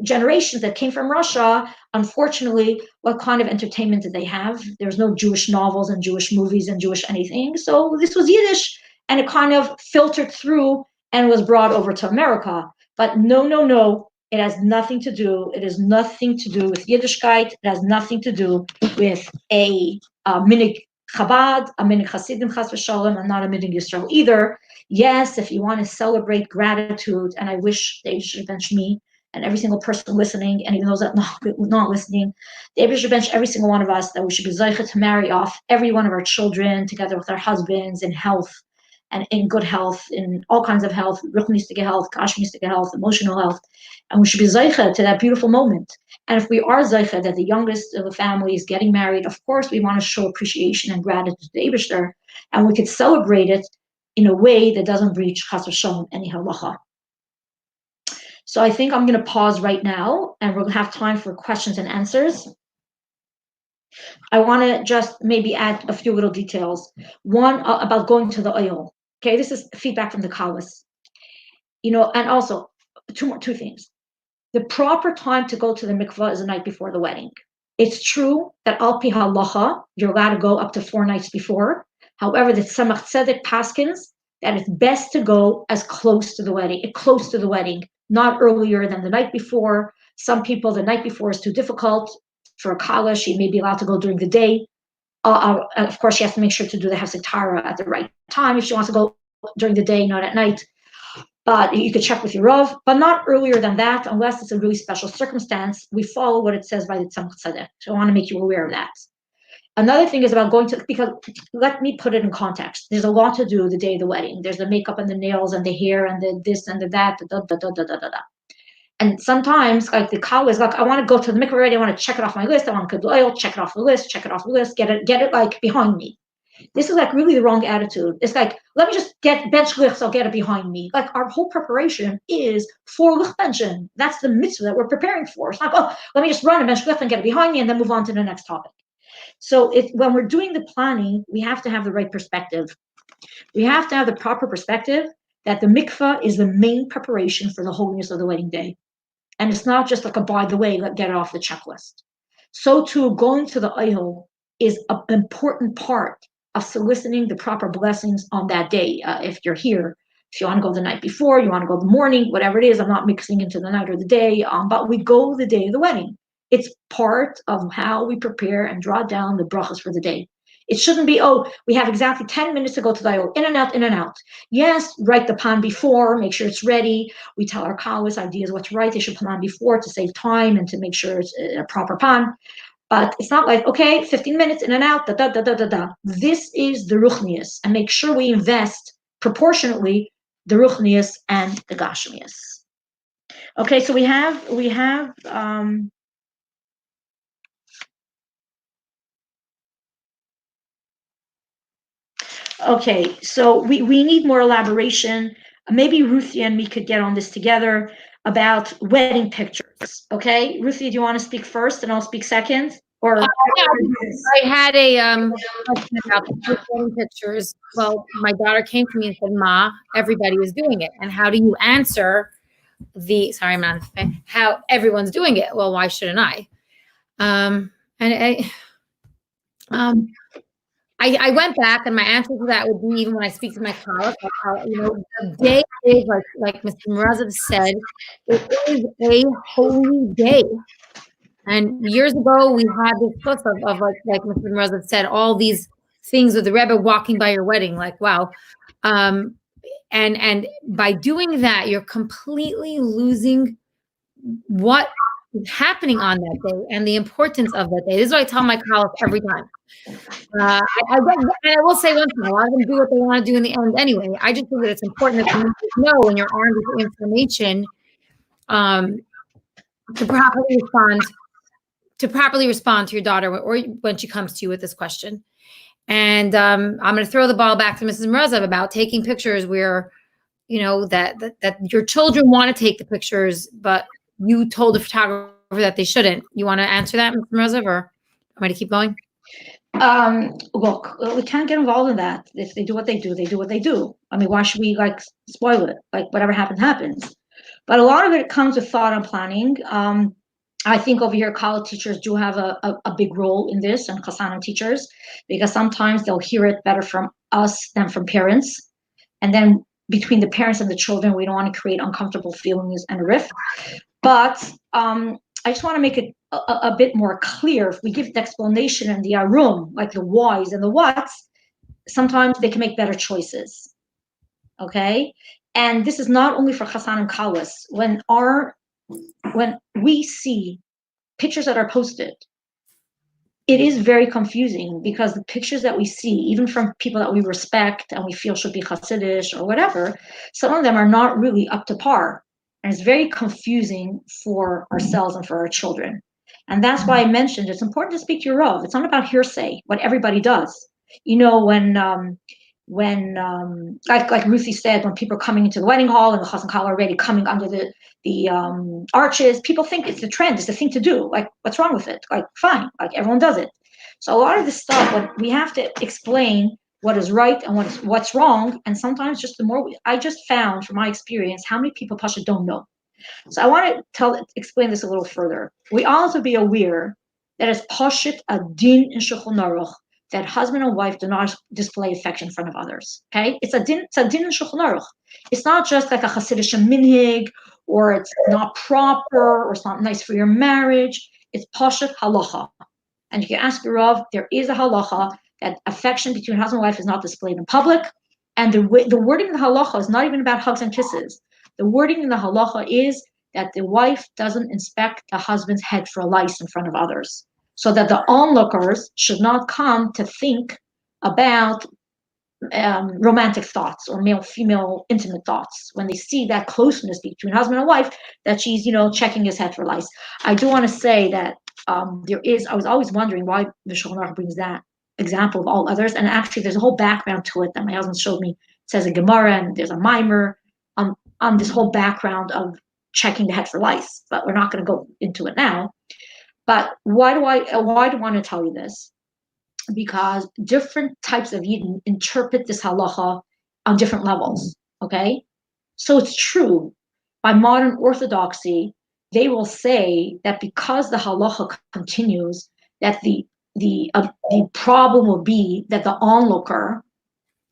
generations that came from Russia, unfortunately, what kind of entertainment did they have? There's no Jewish novels and Jewish movies and Jewish anything. So this was Yiddish, and it kind of filtered through and was brought over to America. But no, it has nothing to do. It has nothing to do with Yiddishkeit. It has nothing to do with a minig Chabad, a minig Hasidim chas v'shalom, and not a minig Yisrael either. Yes, if you want to celebrate gratitude, and I wish they should bench me and every single person listening, and even those that not listening, they should bench every single one of us, that we should be zeicha to marry off every one of our children together with our husbands in health, and in good health, in all kinds of health, ruchnistic health, kashmistic health, emotional health, and we should be zeicha to that beautiful moment. And if we are zeicha that the youngest of the family is getting married, of course we want to show appreciation and gratitude to the Eibishter, and we could celebrate it in a way that doesn't breach chas v'shalom any halacha. So I think I'm going to pause right now, and we're going to have time for questions and answers. I want to just maybe add a few little details. One, about going to the oil. Okay, this is feedback from the Kallahs. And also two things. The proper time to go to the mikvah is the night before the wedding. It's true that al pi halacha, you're allowed to go up to 4 nights before. However, the Tzemach Tzedek paskins that it's best to go as close to the wedding, not earlier than the night before. Some people, the night before is too difficult. For a Kallah, she may be allowed to go during the day. Of course, she has to make sure to do the Hafsek at the right time if she wants to go during the day, not at night. But you could check with your Rav, but not earlier than that, unless it's a really special circumstance. We follow what it says by the Tzemach Tzedek. So I want to make you aware of that. Another thing is about going to, because let me put it in context. There's a lot to do the day of the wedding. There's the makeup and the nails and the hair and the this and the that, And sometimes, like the Kallah is like, I want to go to the mikveh already. I want to check it off my list. I want to go to the oil, check it off the list, get it like behind me. This is like really the wrong attitude. It's like, let me just get bench lichs, I'll get it behind me. Like our whole preparation is for lich benchen. That's the mitzvah that we're preparing for. It's not, oh, let me just run a bench lich and get it behind me and then move on to the next topic. So when we're doing the planning, we have to have the right perspective. We have to have the proper perspective that the mikvah is the main preparation for the holiness of the wedding day. And it's not just like a by the way, let's get it off the checklist. So too, going to the Ohel is an important part of soliciting the proper blessings on that day. If you're here, if you want to go the night before, you want to go the morning, whatever it is, I'm not mixing into the night or the day, but we go the day of the wedding. It's part of how we prepare and draw down the brachas for the day. It shouldn't be, oh, we have exactly 10 minutes to go to the Ohel, in and out, in and out. Yes, write the plan before, make sure it's ready. We tell our Kallah ideas what to write. They should plan before to save time and to make sure it's a proper plan. But it's not like, okay, 15 minutes in and out, da, da, da, da, da, da. This is the ruchnius, and make sure we invest proportionately the ruchnius and the gashmius. Okay, so we have, okay, so we need more elaboration. Maybe Ruthie and me could get on this together about wedding pictures. Okay, Ruthie, do you want to speak first and I'll speak second? Or I had a question about the wedding pictures. Well, my daughter came to me and said, "Ma, everybody is doing it, and how do you answer the? Sorry, I'm not how everyone's doing it. Well, why shouldn't I?" I went back, and my answer to that would be, even when I speak to my colleagues, the day is like Mr. Morozow said, it is a holy day. And years ago, we had this book of like Mr. Morozow said, all these things with the Rebbe walking by your wedding, like, wow. And by doing that, you're completely losing what is happening on that day and the importance of that day. This is what I tell my colleagues every time. I will say one thing, a lot of them do what they want to do in the end anyway. I just think that it's important that you know when you're armed with information to properly respond to your daughter or when she comes to you with this question. And I'm going to throw the ball back to Mrs. Morozow about taking pictures where, that your children want to take the pictures, but you told the photographer that they shouldn't. You want to answer that, Mrs. Morozow, or am I to keep going? Look, we can't get involved in that. If they do what they do, they do what they do. I mean, why should we spoil it? Like whatever happens, happens. But a lot of it comes with thought and planning. I think over here, college teachers do have a big role in this, and Chassanim teachers, because sometimes they'll hear it better from us than from parents. And then between the parents and the children, we don't want to create uncomfortable feelings and a rift. But I just want to make it a bit more clear. If we give the explanation in the arum, like the whys and the whats, sometimes they can make better choices. Okay? And this is not only for Chassan and Kallahs. When we see pictures that are posted, it is very confusing because the pictures that we see, even from people that we respect and we feel should be Chassidishe or whatever, some of them are not really up to par. And it's very confusing for ourselves and for our children. And that's why I mentioned it's important to speak to your Rav. It's not about hearsay, what everybody does. When like Ruthie said, when people are coming into the wedding hall and the Chas and Kallah are already coming under the arches, people think it's the trend, it's the thing to do. Like, what's wrong with it? Like, fine, like everyone does it. So a lot of this stuff, when we have to explain what is right and what's wrong, and sometimes just the more I just found from my experience how many people Pasha don't know. So I want to explain this a little further. We also be aware that it's Pashit a din in Shulchan Aruch that husband and wife do not display affection in front of others. Okay, it's a din in Shulchan Aruch. It's not just like a Chassidishe minhag, or it's not proper, or it's not nice for your marriage. It's Pashit halacha. And you can ask your Rav, there is a halacha that affection between husband and wife is not displayed in public. And the wording in the halacha is not even about hugs and kisses. The wording in the halacha is that the wife doesn't inspect the husband's head for lice in front of others, so that the onlookers should not come to think about romantic thoughts or male-female intimate thoughts when they see that closeness between husband and wife, that she's, checking his head for lice. I do want to say that I was always wondering why the Shulchan Aruch brings that. example of all others. And actually, there's a whole background to it that my husband showed me. It says a Gemara, and there's a mimer on this whole background of checking the head for lice. But we're not going to go into it now. But why do I want to tell you this? Because different types of Yidden interpret this halacha on different levels. Okay, so it's true. By modern orthodoxy, they will say that because the halacha continues, that the problem will be that the onlooker,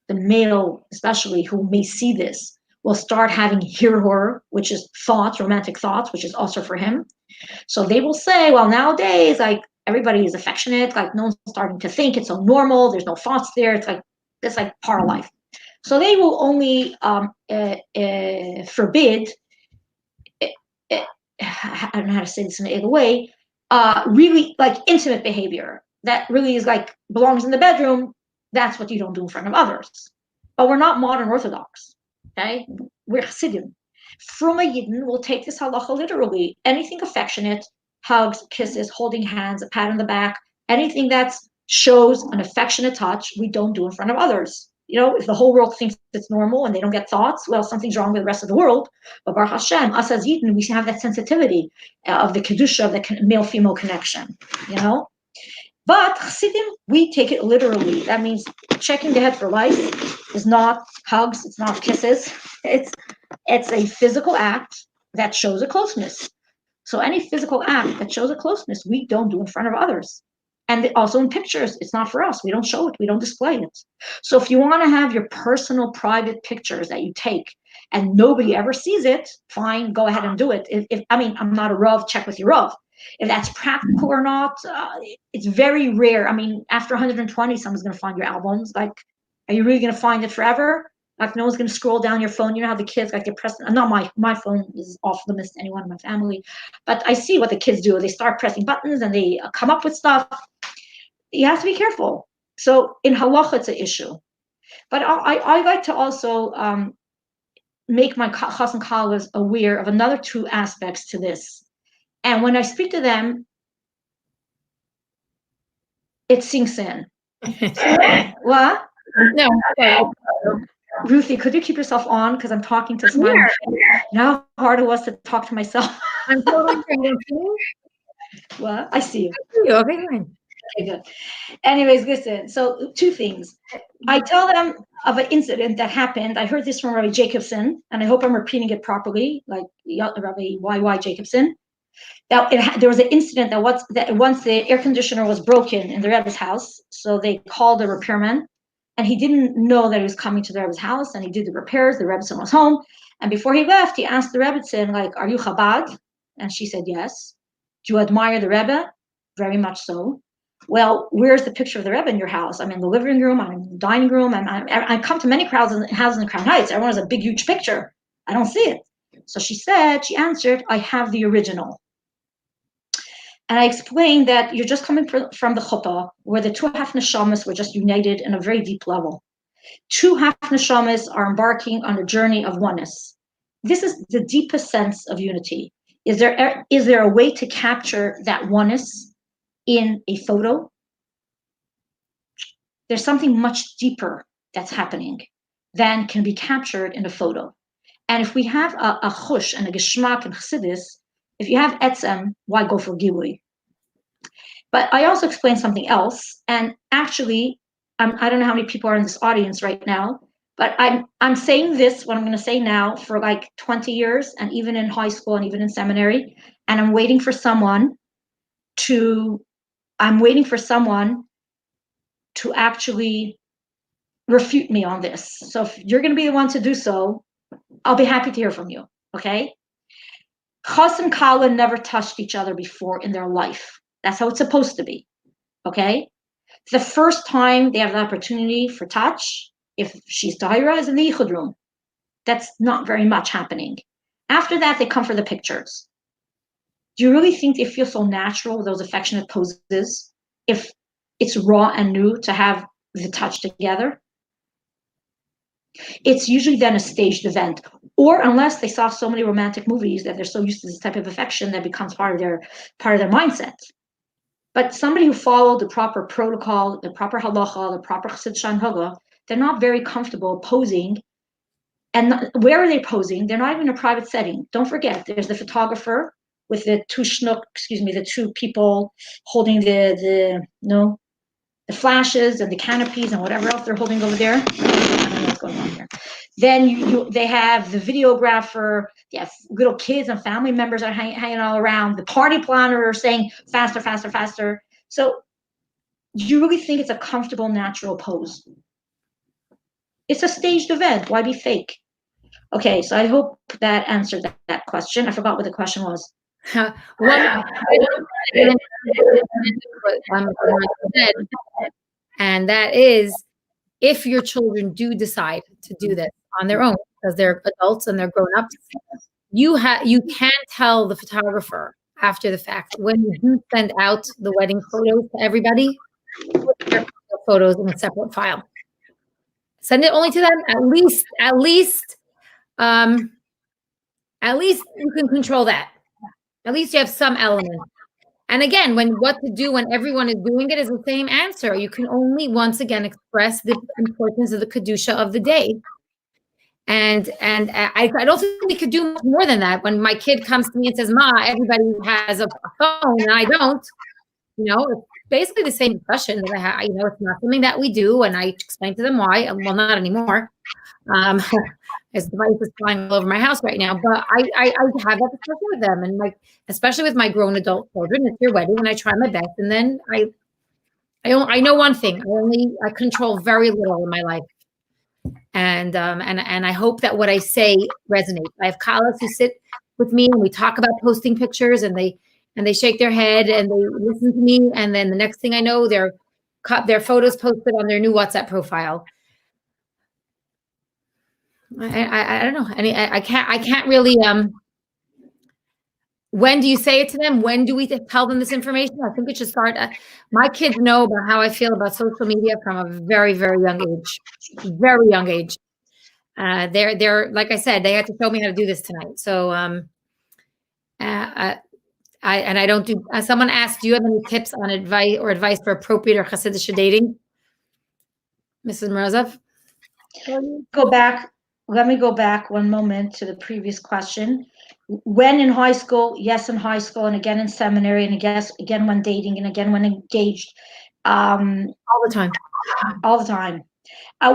the male especially, who may see this, will start having hirhor, which is thoughts, romantic thoughts, which is also for him. So they will say, well, nowadays, like, everybody is affectionate, like, no one's starting to think, it's so normal, there's no thoughts there, it's like part of life. So they will only forbid, I don't know how to say this in a way, really like intimate behavior that really is like belongs in the bedroom. That's what you don't do in front of others. But we're not modern Orthodox, okay? We're Chassidim. From a Yidden, we'll take this halacha literally. Anything affectionate, hugs, kisses, holding hands, a pat on the back, anything that shows an affectionate touch, we don't do in front of others. You know, if the whole world thinks it's normal and they don't get thoughts, well, something's wrong with the rest of the world. But Baruch Hashem, us as Yidden, we have that sensitivity of the kedusha, of the male-female connection, you know? But Chassidim, we take it literally. That means checking the head for lice is not hugs, it's not kisses. It's a physical act that shows a closeness. So any physical act that shows a closeness, we don't do in front of others. And also in pictures, it's not for us. We don't show it, we don't display it. So if you want to have your personal private pictures that you take and nobody ever sees it, fine, go ahead and do it. I mean, I'm not a Rav, check with your Rav. If that's practical or not, it's very rare. I mean, after 120, someone's going to find your albums. Like, are you really going to find it forever? Like, no one's going to scroll down your phone. You know how the kids, like, they press, not my phone is off limits to anyone in my family, but I see what the kids do. They start pressing buttons and they come up with stuff. You have to be careful. So in halacha, it's an issue. But I like to also make my chas and kallahs aware of another two aspects to this. And when I speak to them, it sinks in. What? No. Okay. Ruthie, could you keep yourself on? Because I'm talking to someone. You know how hard it was to talk to myself? I'm totally trying to. What? I see you. Okay, fine. Okay, good. Anyways, listen. So two things. I tell them of an incident that happened. I heard this from Rabbi Jacobson, and I hope I'm repeating it properly, like Rabbi Y.Y. Jacobson. There was an incident that once the air conditioner was broken in the Rebbe's house, so they called a repairman, and he didn't know that he was coming to the Rebbe's house, and he did the repairs. The Rebbetzin was home, and before he left, he asked the Rebbetzin, like, "Are you Chabad?" And she said, "Yes." "Do you admire the Rebbe?" "Very much so." "Well, where's the picture of the Rebbe in your house?" "I'm in the living room. I'm in the dining room. I come to many houses in Crown Heights. Everyone has a big, huge picture. I don't see it." So she answered, "I have the original." And I explained that you're just coming from the chuppah, where the two half neshamas were just united in a very deep level. Two half neshamas are embarking on a journey of oneness. This is the deepest sense of unity. Is there a way to capture that oneness in a photo? There's something much deeper that's happening than can be captured in a photo. And if we have a chush and a geschmack in Chassidus, if you have etzem, why go for gilui? But I also explained something else. And actually, I don't know how many people are in this audience right now, but I'm saying this, what I'm going to say now, for like 20 years, and even in high school and even in seminary. And I'm waiting for someone to actually refute me on this. So if you're going to be the one to do so, I'll be happy to hear from you. Okay? Chas and Kallah never touched each other before in their life. That's how it's supposed to be. Okay? The first time they have the opportunity for touch, if she's tahira, is in the yichud room. That's not very much happening. After that, they come for the pictures. Do you really think they feel so natural with those affectionate poses if it's raw and new to have the touch together? It's usually then a staged event, or unless they saw so many romantic movies that they're so used to this type of affection that becomes part of their mindset. But somebody who followed the proper protocol, the proper halacha, the proper chassidishe hanhaga, they're not very comfortable posing. And where are they posing? They're not even in a private setting. Don't forget, there's the photographer with the the two people holding the flashes and the canopies and whatever else they're holding over there. I don't know what's going on here. Then they have the videographer, they have little kids and family members are hanging all around, the party planner saying faster, faster, faster. So do you really think it's a comfortable, natural pose? It's a staged event. Why be fake? Okay, so I hope that answered that question. I forgot what the question was. And that is, if your children do decide to do this on their own, because they're adults and they're grown-ups, you can tell the photographer after the fact, when you do send out the wedding photos to everybody, put their photos in a separate file. Send it only to them. At least you can control that. At least you have some element. And again, what to do when everyone is doing it is the same answer. You can only once again express the importance of the kedusha of the day. And I don't think we could do much more than that. When my kid comes to me and says, "Ma, everybody has a phone and I don't," it's basically the same discussion that I have. It's not something that we do, and I explain to them why. Well, not anymore. As devices flying all over my house right now, but I have that discussion with them, and especially with my grown adult children. It's your wedding, and I try my best. And then I know one thing: I control very little in my life, and I hope that what I say resonates. I have Kallahs who sit with me, and we talk about posting pictures, and they shake their head and they listen to me, and then the next thing I know, their photos posted on their new WhatsApp profile. I don't know. I can't really. When do you say it to them? When do we tell them this information? I think it should start. My kids know about how I feel about social media from a very, very young age. Very young age. They're like I said, they had to show me how to do this tonight. So I don't do. Someone asked, do you have any tips on advice for appropriate or Chassidishe dating, Mrs. Morozow? Let me go back one moment to the previous question. When in high school, yes, in high school, and again in seminary, and again when dating, and again when engaged. All the time. All the time.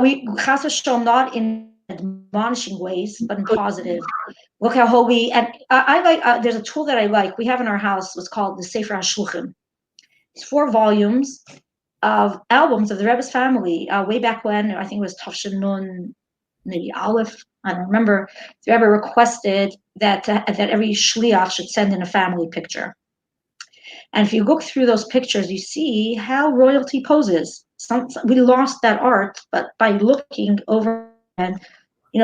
We chas v'shalom, not in admonishing ways, but in positive. Look how holy, and I like. There's a tool that I like. We have in our house. It's called the Sefer HaShluchim. It's 4 volumes of albums of the Rebbe's family. Way back when, I think it was Tafshin Nun, maybe Aleph. I don't remember. The Rebbe requested that every shliach should send in a family picture. And if you look through those pictures, you see how royalty poses. We lost that art, but by looking over, and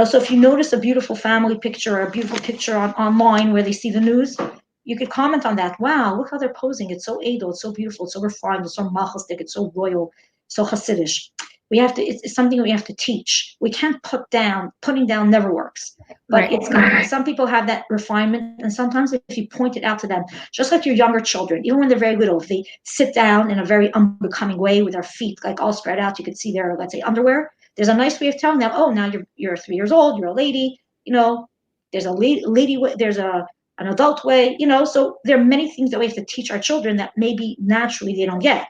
so if you notice a beautiful family picture or a beautiful picture online where they see the news, you could comment on that. Wow, look how they're posing. It's so edel, it's so beautiful, it's so refined, it's so machastic, it's so royal, so Chassidish. It's something we have to teach. We can't putting down never works. But right. Some people have that refinement, and sometimes if you point it out to them, just like your younger children, even when they're very little, if they sit down in a very unbecoming way with their feet like all spread out, you can see their, let's say, underwear. There's a nice way of telling them, oh, now you're 3 years old, you're a lady, there's a lady way, there's an adult way, so there are many things that we have to teach our children that maybe naturally they don't get.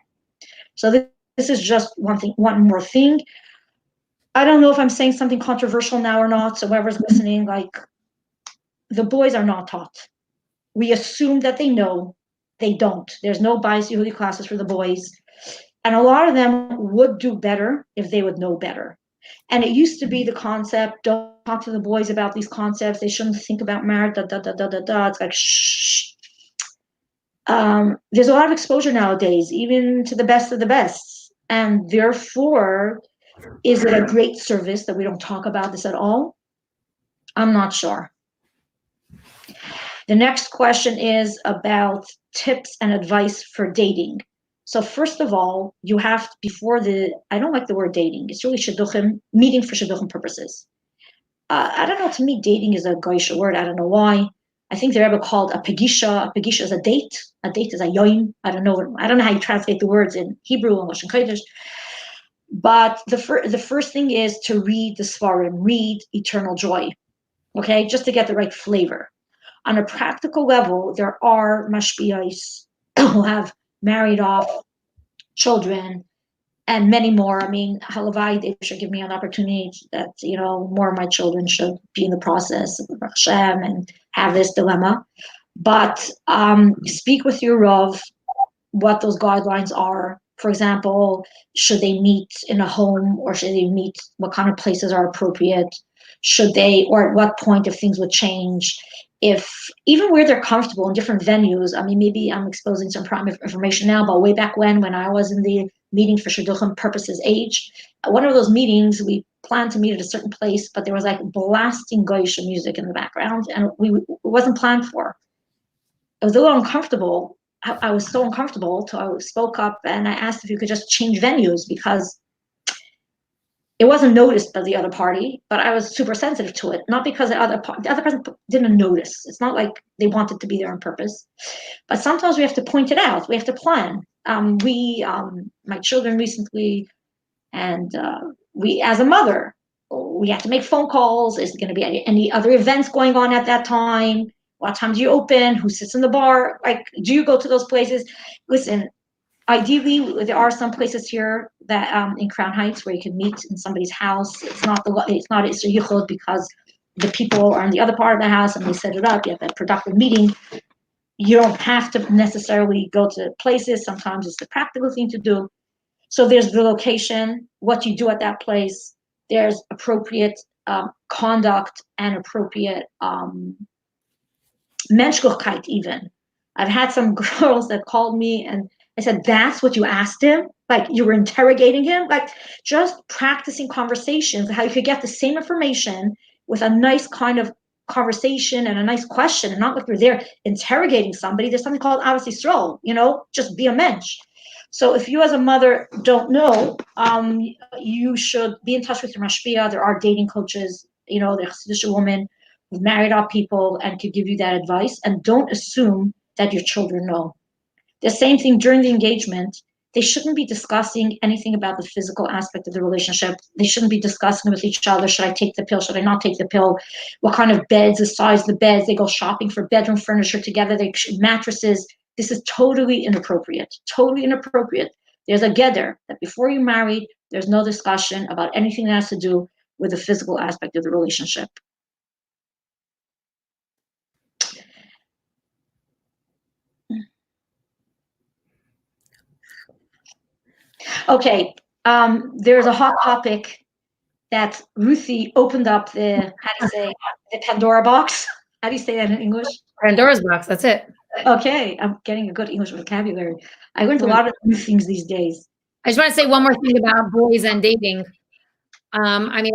So this is just one more thing. I don't know if I'm saying something controversial now or not, so whoever's listening, the boys are not taught. We assume that they know, they don't. There's no bias Yehudi classes for the boys. And a lot of them would do better if they would know better. And it used to be the concept, don't talk to the boys about these concepts, they shouldn't think about marriage, It's like, shh. There's a lot of exposure nowadays, even to the best of the best. And therefore, is it a great service that we don't talk about this at all? I'm not sure. The next question is about tips and advice for dating. So first of all, you have, I don't like the word dating. It's really shidduchim, meeting for shidduchim purposes. I don't know, to me, dating is a goyish word. I don't know why. I think the Rebbe called a pegisha. A pegisha is a date. A date is a yoim. I don't know how you translate the words in Hebrew and Lashon Kodesh. But the first thing is to read the Svarim, read Eternal Joy, okay, just to get the right flavor. On a practical level, there are mashpiyos who have married off children and many more. I mean, halavai, they should give me an opportunity that, more of my children should be in the process of Hashem and have this dilemma. But speak with your Rav what those guidelines are. For example, should they meet in a home, or should they meet, what kind of places are appropriate? Should they, or at what point if things would change? If even where they're comfortable in different venues, I mean, maybe I'm exposing some private information now, but way back when I was in the meeting for Shidduchim purposes age, at one of those meetings, we planned to meet at a certain place, but there was like blasting Goyish music in the background, and it wasn't planned for. It was a little uncomfortable. I was so uncomfortable, so I spoke up and I asked if you could just change venues, because it wasn't noticed by the other party, but I was super sensitive to it. Not because the other person didn't notice. It's not like they wanted to be there on purpose. But sometimes we have to point it out. We have to plan. My children recently, and we, as a mother, we have to make phone calls. Is there going to be any other events going on at that time? What time do you open? Who sits in the bar? Like, do you go to those places? Listen, ideally, there are some places here that in Crown Heights where you can meet in somebody's house. It's not a yichud because the people are in the other part of the house and they set it up. You have that productive meeting. You don't have to necessarily go to places. Sometimes it's the practical thing to do. So there's the location, what you do at that place. There's appropriate conduct and appropriate menschlichkeit even. I've had some girls that called me and I said, that's what you asked him? Like you were interrogating him? Like just practicing conversations, how you could get the same information with a nice kind of conversation and a nice question, and not like you're there interrogating somebody. There's something called Avos Yisrael, just be a mensch. So if you as a mother don't know, you should be in touch with your mashpia. There are dating coaches, the Chassidishe woman who've married off people and could give you that advice. And don't assume that your children know. The same thing during the engagement. They shouldn't be discussing anything about the physical aspect of the relationship. They shouldn't be discussing with each other, should I take the pill, should I not take the pill? What kind of beds, the size of the beds? They go shopping for bedroom furniture together, mattresses. This is totally inappropriate, totally inappropriate. There's a gather that before you marry, there's no discussion about anything that has to do with the physical aspect of the relationship. Okay, there's a hot topic that Ruthie opened up the Pandora box. How do you say that in English? Pandora's box, that's it. Okay, I'm getting a good English vocabulary. I learned a lot of new things these days. I just want to say one more thing about boys and dating. I mean,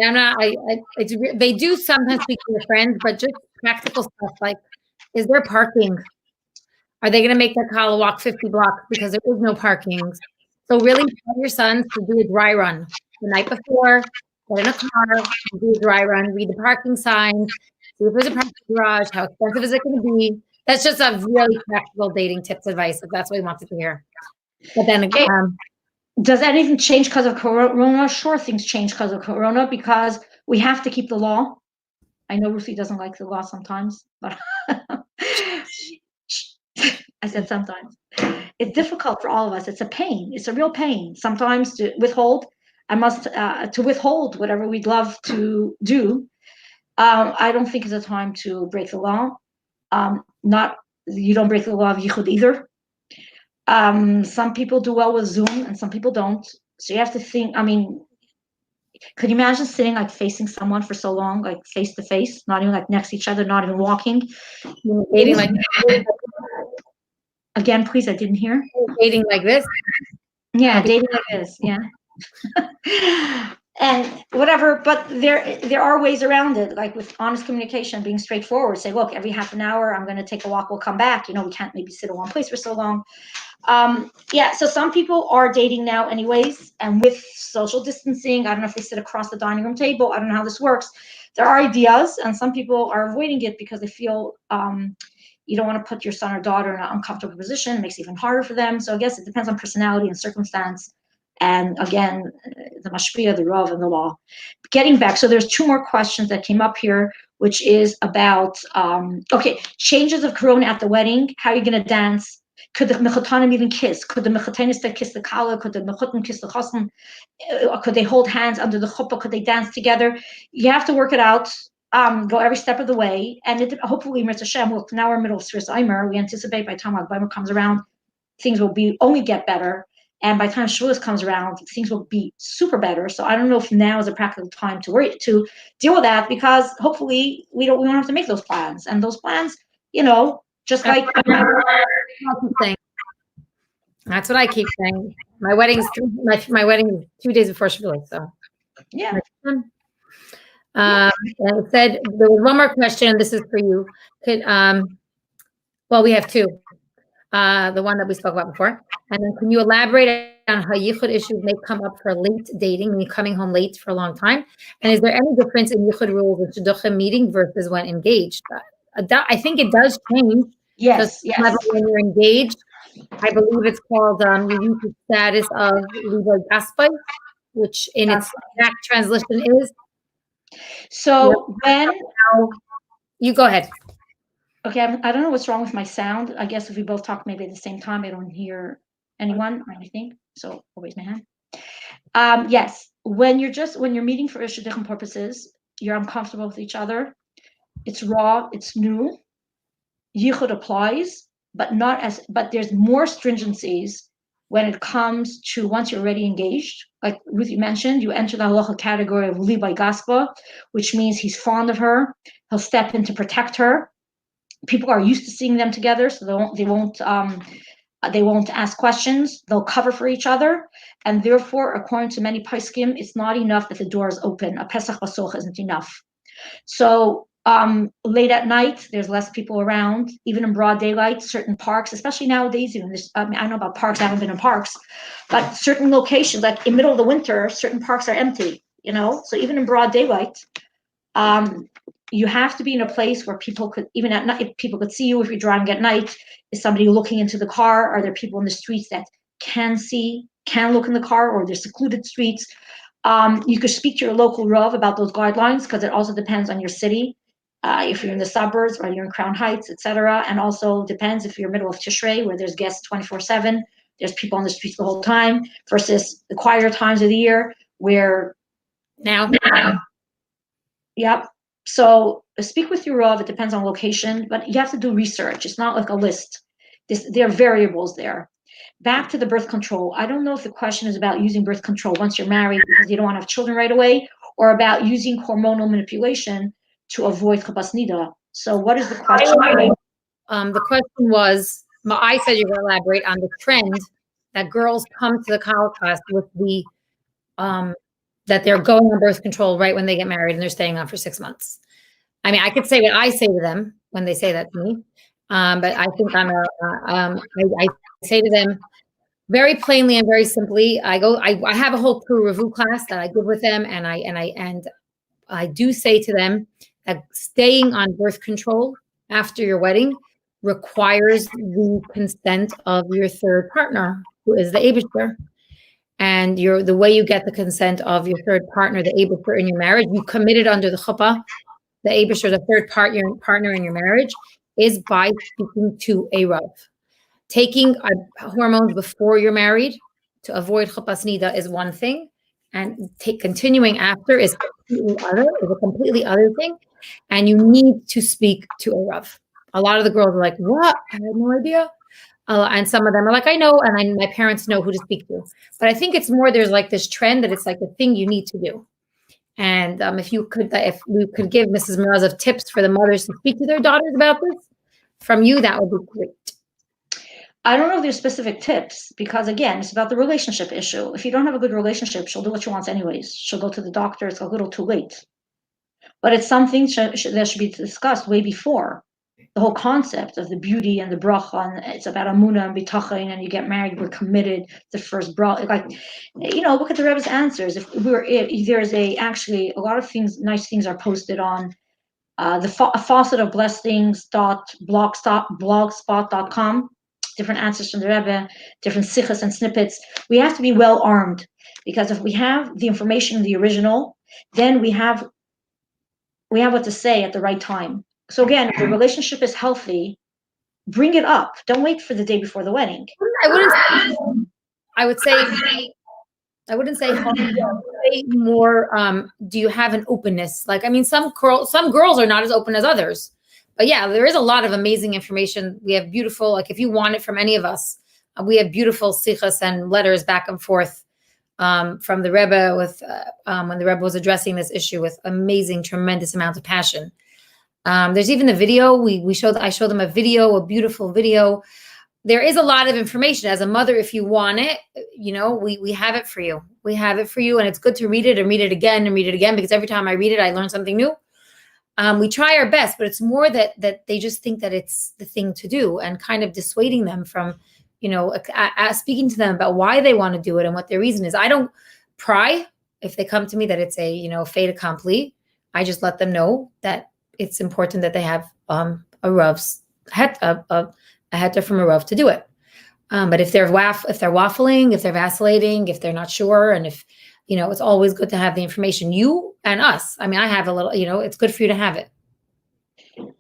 they do sometimes speak to their friends, but just practical stuff like, is there parking? Are they going to make their Kallah walk 50 blocks because there is no parking? So really tell your sons to do a dry run the night before, get in a car, do a dry run, read the parking signs, see if there's a parking garage, how expensive is it going to be? That's just a really practical dating tips advice, if that's what you wanted to hear. But then again, does anything change because of Corona? Sure, things change because of Corona because we have to keep the law. I know Ruthie doesn't like the law sometimes, but I said sometimes. It's difficult for all of us. It's a pain. It's a real pain. Sometimes to withhold, to withhold whatever we'd love to do. I don't think it's a time to break the law. You don't break the law of yichud either. Some people do well with Zoom and some people don't. So you have to think, I mean, could you imagine sitting like facing someone for so long, like face to face, not even like next to each other, not even walking? Dating like again, please, I didn't hear. Dating like this? Yeah, dating like this, yeah. And whatever but there are ways around it, like with honest communication, being straightforward. Say, look, every half an hour, I'm going to take a walk. We'll come back. We can't maybe sit in one place for so long. So some people are dating now anyways, and with social distancing, I don't know if they sit across the dining room table. I don't know how this works. There are ideas, and some people are avoiding it because they feel you don't want to put your son or daughter in an uncomfortable position. It makes it even harder for them. So I guess it depends on personality and circumstance. And again, the mashpia, the rav, and the law. Getting back, so there's 2 more questions that came up here, which is about, changes of corona at the wedding. How are you going to dance? Could the mechatanim even kiss? Could the mechatanistas kiss the kallah? Could the mechatim kiss the chassan? Could they hold hands under the chuppah? Could they dance together? You have to work it out. Go every step of the way. And hopefully, Mirza Hashem, now we're in the middle of Sfiras Omer. We anticipate by the time Ag comes around, things will only get better. And by the time Shavuos comes around, things will be super better. So I don't know if now is a practical time to deal with that, because hopefully we don't have to make those plans. And those plans, just like that's what I keep saying. My wedding's my wedding is 2 days before Shavuos. So yeah. And it said there was one more question. This is for you. We have 2. The one that we spoke about before. And then can you elaborate on how yichud issues may come up for late dating, when you're coming home late for a long time? And is there any difference in yichud rules with shidduchim meeting versus when engaged? I think it does change. Yes. When you're engaged, I believe it's called you use the status of liba gaspa, which in its exact translation is. So when you go ahead. Okay, I don't know what's wrong with my sound. I guess if we both talk maybe at the same time, I don't hear anyone or anything. So I'll raise my hand. Yes, when you're meeting for shidduchim purposes, you're uncomfortable with each other. It's raw, it's new. Yichud applies, but there's more stringencies when it comes to once you're already engaged. Like Ruthie mentioned, you enter the halacha category of li by gaspa, which means he's fond of her. He'll step in to protect her. People are used to seeing them together, so they won't ask questions. They'll cover for each other, and therefore, according to many poskim, it's not enough that the door is open. A pesach basoch isn't enough. So late at night, there's less people around. Even in broad daylight, certain parks, especially nowadays, I don't know about parks. I haven't been in parks, but certain locations, like in the middle of the winter, certain parks are empty. So even in broad daylight. You have to be in a place where people could, even at night, people could see you if you're driving at night. Is somebody looking into the car? Are there people in the streets that can look in the car, or there's secluded streets? You could speak to your local rav about those guidelines, because it also depends on your city. If you're in the suburbs or you're in Crown Heights, etc. And also depends if you're middle of Tishrei, where there's guests 24/7. There's people on the streets the whole time, versus the quieter times of the year where now. Yep. So speak with your Rav. It depends on location, but you have to do research. It's not like a list. There are variables there. Back to the birth control. I don't know if the question is about using birth control once you're married because you don't want to have children right away, or about using hormonal manipulation to avoid chapas nida. So what is the question? The question was, I said you're going to elaborate on the trend that girls come to the Kallah class with the that they're going on birth control right when they get married and they're staying on for 6 months. I mean, I could say what I say to them when they say that to me, but I think I say to them very plainly and very simply. I have a whole Peru review class that I give with them, and I do say to them that staying on birth control after your wedding requires the consent of your third partner, who is the Eibishter. And the way you get the consent of your third partner, the Eibishter, in your marriage, you committed under the chuppah, the Eibishter, the third partner in your marriage, is by speaking to a Rav. Taking hormones before you're married to avoid chapas nida is one thing, and continuing after is a completely other thing. And you need to speak to a Rav. A lot of the girls are like, "What? I had no idea." And some of them are like, "I know," and my parents know who to speak to. But I think it's more, there's like this trend that it's like the thing you need to do. And if we could give Mrs. Morozow tips for the mothers to speak to their daughters about this from you, that would be great. I don't know if there's specific tips because, again, it's about the relationship issue. If you don't have a good relationship, she'll do what she wants anyways. She'll go to the doctor. It's a little too late. But it's something that should be discussed way before. The whole concept of the beauty and the bracha, and it's about amuna and bitachon, and you get married, we're committed. The first bracha, like, look at the Rebbe's answers. If there's actually a lot of things, nice things are posted on the faucet of blogspot.com. Different answers from the Rebbe, different sichas and snippets. We have to be well armed because if we have the information in the original, then we have what to say at the right time. So again, if the relationship is healthy, bring it up. Don't wait for the day before the wedding. I would say more. Do you have an openness? Like, I mean, some girls are not as open as others. But yeah, there is a lot of amazing information. We have beautiful, like if you want it from any of us, we have beautiful sichas and letters back and forth from the Rebbe with when the Rebbe was addressing this issue with amazing, tremendous amounts of passion. There's even a video I showed them a beautiful video. There is a lot of information as a mother. If you want it, we have it for you. We have it for you, and it's good to read it and read it again and read it again because every time I read it, I learn something new. We try our best, but it's more that they just think that it's the thing to do and kind of dissuading them from, speaking to them about why they want to do it and what their reason is. I don't pry if they come to me that it's a, fait accompli. I just let them know that it's important that they have a Rav's a heter from a Rav to do it. But if they're waffling, if they're vacillating, if they're not sure, and if it's always good to have the information. You and us. I mean, I have a little. It's good for you to have it.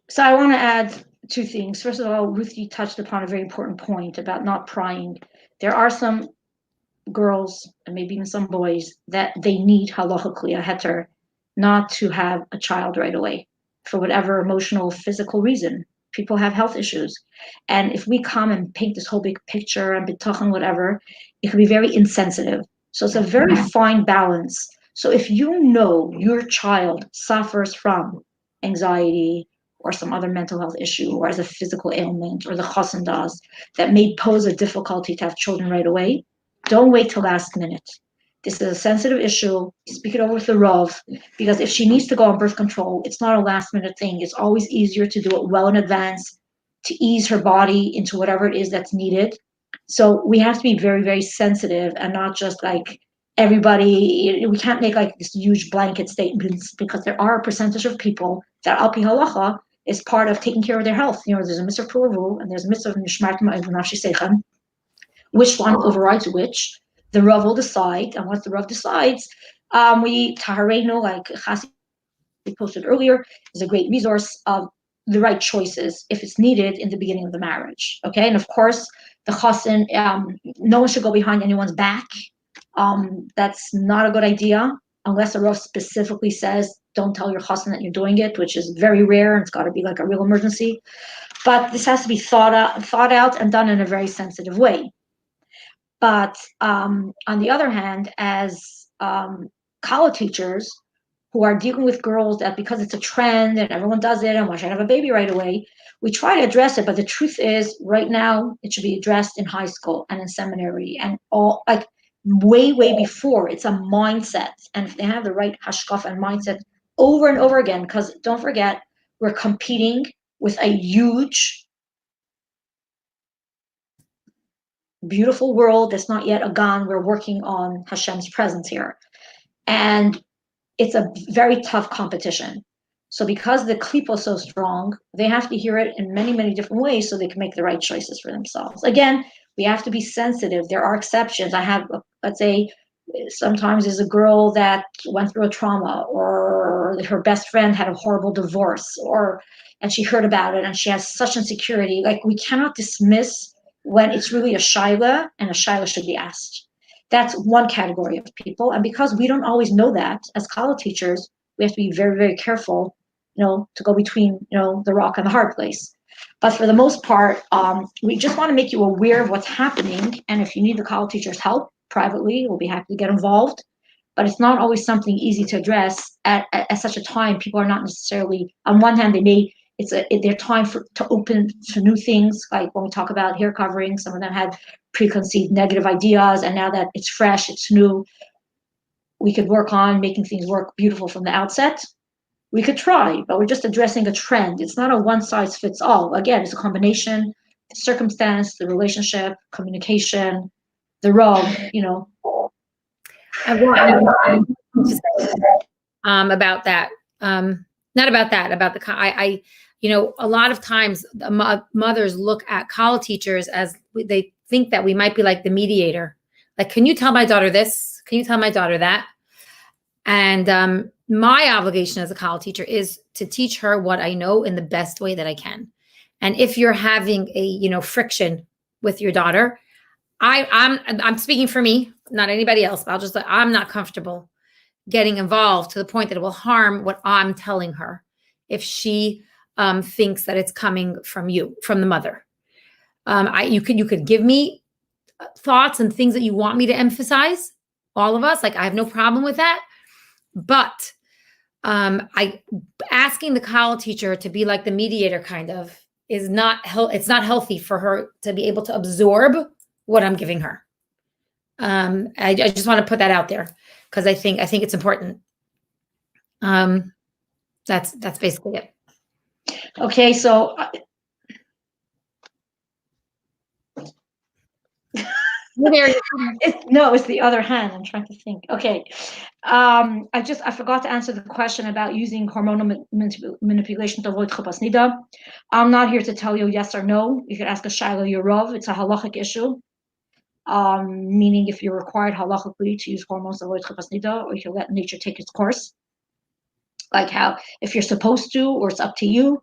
So I want to add two things. First of all, Ruthie touched upon a very important point about not prying. There are some girls and maybe even some boys that they need halachically a heter not to have a child right away for whatever emotional, physical reason. People have health issues. And if we come and paint this whole big picture and bitachon, whatever, it can be very insensitive. So it's a very fine balance. So if you know your child suffers from anxiety or some other mental health issue or as a physical ailment or the chassan does that may pose a difficulty to have children right away, don't wait till last minute. This is a sensitive issue. Speak it over with the Rav, because if she needs to go on birth control, it's not a last minute thing. It's always easier to do it well in advance, to ease her body into whatever it is that's needed. So we have to be very, very sensitive and not just like everybody. We can't make like this huge blanket statements because there are a percentage of people that al pi halacha is part of taking care of their health. There's a mitzvah puravu and there's a mitzvah of nishmat ma'av nafshi seichem. Which one overrides which? The Rav will decide, and once the Rav decides, we taharenu, like Chassidishe posted earlier, is a great resource of the right choices if it's needed in the beginning of the marriage. Okay, and of course the chassan, no one should go behind anyone's back. That's not a good idea unless the Rav specifically says don't tell your chassan that you're doing it, which is very rare, and it's got to be like a real emergency. But this has to be thought out and done in a very sensitive way. But on the other hand, as Kallah teachers who are dealing with girls that because it's a trend and everyone does it and why should I have a baby right away, we try to address it. But the truth is right now it should be addressed in high school and in seminary and all like way before. It's a mindset. And if they have the right hashkaf and mindset over and over again, because don't forget, we're competing with a huge beautiful world that's not yet a gan. We're working on Hashem's presence here. And it's a very tough competition. So because the klipa is so strong, they have to hear it in many, many different ways so they can make the right choices for themselves. Again, we have to be sensitive. There are exceptions. I have, let's say, sometimes there's a girl that went through a trauma or her best friend had a horrible divorce and she heard about it and she has such insecurity. Like we cannot dismiss when it's really a shaila, and a shaila should be asked. That's one category of people. And because we don't always know that, as Kallah teachers, we have to be very, very careful, to go between, the rock and the hard place. But for the most part, we just want to make you aware of what's happening. And if you need the Kallah teacher's help privately, we'll be happy to get involved. But it's not always something easy to address at such a time. People are not necessarily, on one hand, they may It's their time to open to new things. Like when we talk about hair covering, some of them had preconceived negative ideas, and now that it's fresh, it's new, we could work on making things work beautiful from the outset. We could try, but we're just addressing a trend. It's not a one size fits all. Again, it's a combination, the circumstance, the relationship, communication, the role, I want to say about that. Not about that, about the, a lot of times the mothers look at Kallah teachers as they think that we might be like the mediator. Like, can you tell my daughter this? Can you tell my daughter that? And my obligation as a Kallah teacher is to teach her what I know in the best way that I can. And if you're having a, friction with your daughter, I'm speaking for me, not anybody else, but I'm not comfortable getting involved to the point that it will harm what I'm telling her if she thinks that it's coming from you, from the mother. You could give me thoughts and things that you want me to emphasize, all of us, like I have no problem with that. But asking the Kallah teacher to be like the mediator kind of is it's not healthy for her to be able to absorb what I'm giving her. I just want to put that out there because I think it's important. That's basically it. Okay, so it's the other hand. I'm trying to think. Okay, I forgot to answer the question about using hormonal manipulation to avoid chuppahs nida. I'm not here to tell you yes or no. You could ask a shayla Yerov. It's a halachic issue, meaning if you're required halachically to use hormones to avoid chuppahs nida, or you can let nature take its course. Like how if you're supposed to, or it's up to you,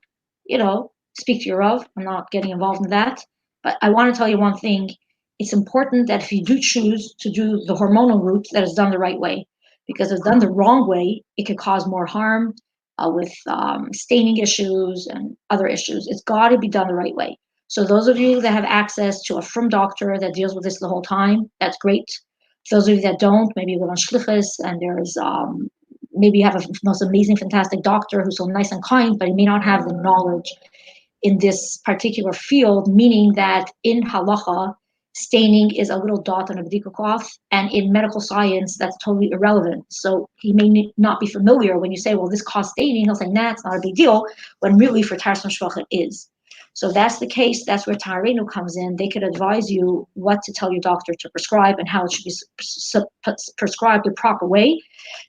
speak to your Rav. I'm not getting involved in that, but I want to tell you one thing. It's important that if you do choose to do the hormonal route, that it's done the right way, because if it's done the wrong way, it could cause more harm with staining issues and other issues. It's got to be done the right way. So those of you that have access to a frum doctor that deals with this the whole time, that's great. Those of you that don't, maybe you live on shlichus and there's maybe you have a most amazing, fantastic doctor who's so nice and kind, but he may not have the knowledge in this particular field, meaning that in halacha, staining is a little dot on a bdika cloth, and in medical science, that's totally irrelevant. So he may not be familiar when you say, well, this caused staining, he'll say, nah, it's not a big deal, when really for Taras Mishpacha it is. So that's the case, that's where Taharenu comes in. They could advise you what to tell your doctor to prescribe and how it should be prescribed the proper way.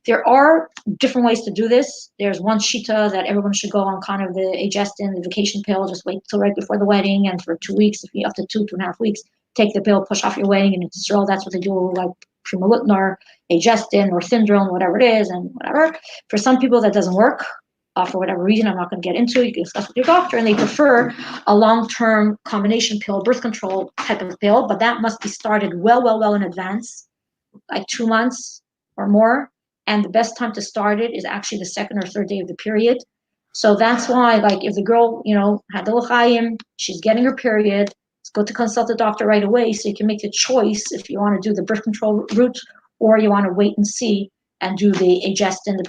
There are different ways to do this. There's one shita that everyone should go on, kind of the agestin, the vacation pill, just wait till right before the wedding, and for 2 weeks, if you up to 2.5 weeks, take the pill, push off your wedding, and it's Israel, that's what they do, like Primolitnar, agestin, or Thindrone, whatever it is, and whatever. For some people, that doesn't work. For whatever reason, I'm not going to get into. You can discuss with your doctor, and they prefer a long-term combination pill, birth control type of pill, but that must be started well in advance, like 2 months or more. And the best time to start it is actually the second or third day of the period. So that's why, like, if the girl, had the l'chaim, she's getting her period, it's good to consult the doctor right away so you can make the choice if you want to do the birth control route or you want to wait and see and do the agestin, the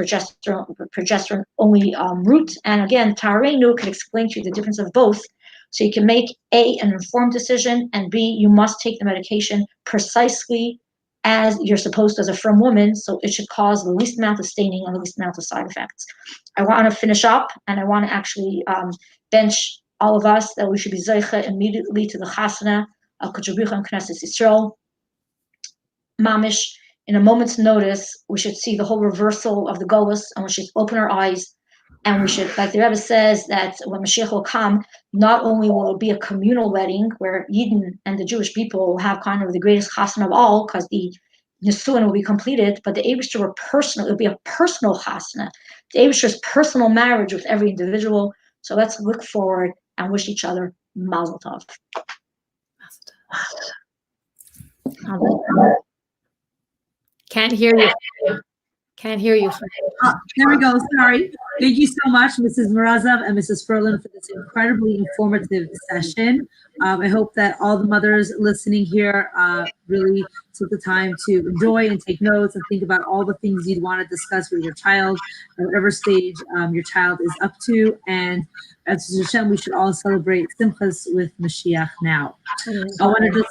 progesterone only route. And again, Taharenu can explain to you the difference of both. So you can make A, an informed decision, and B, you must take the medication precisely as you're supposed to as a firm woman. So it should cause the least amount of staining and the least amount of side effects. I want to finish up, and I want to actually bench all of us that we should be zeicha immediately to the chasana of Kutchabucha and Knesset Yisrael. Mamish, in a moment's notice, we should see the whole reversal of the Golus, and we should open our eyes, and we should, like the Rebbe says, that when Mashiach will come, not only will it be a communal wedding where Yidden and the Jewish people will have kind of the greatest chasana of all, because the Nisuin will be completed, but the Eibishter will be a personal chasana. The Eibishter's personal marriage with every individual. So let's look forward and wish each other Mazel Tov. Can't hear you. Can't hear you. There we go. Sorry. Thank you so much, Mrs. Morozow and Mrs. Sperlin, for this incredibly informative session. I hope that all the mothers listening here really took the time to enjoy and take notes and think about all the things you'd want to discuss with your child at whatever stage your child is up to. And as Hashem, we should all celebrate Simchas with Mashiach now. I want to just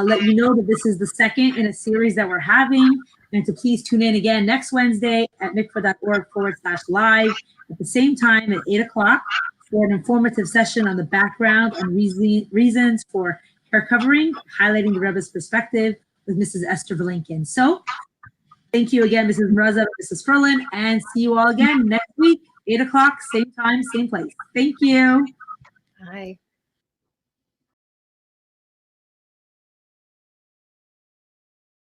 let you know that this is the second in a series that we're having, and to please tune in again next Wednesday at mikvah.org/live at the same time at 8 o'clock for an informative session on the background and reasons for hair covering, highlighting the Rebbe's perspective with Mrs. Esther Valinkin. So thank you again, Mrs. Morozow and Mrs. Sperlin, and see you all again next week, 8 o'clock, same time, same place. Thank you. Bye.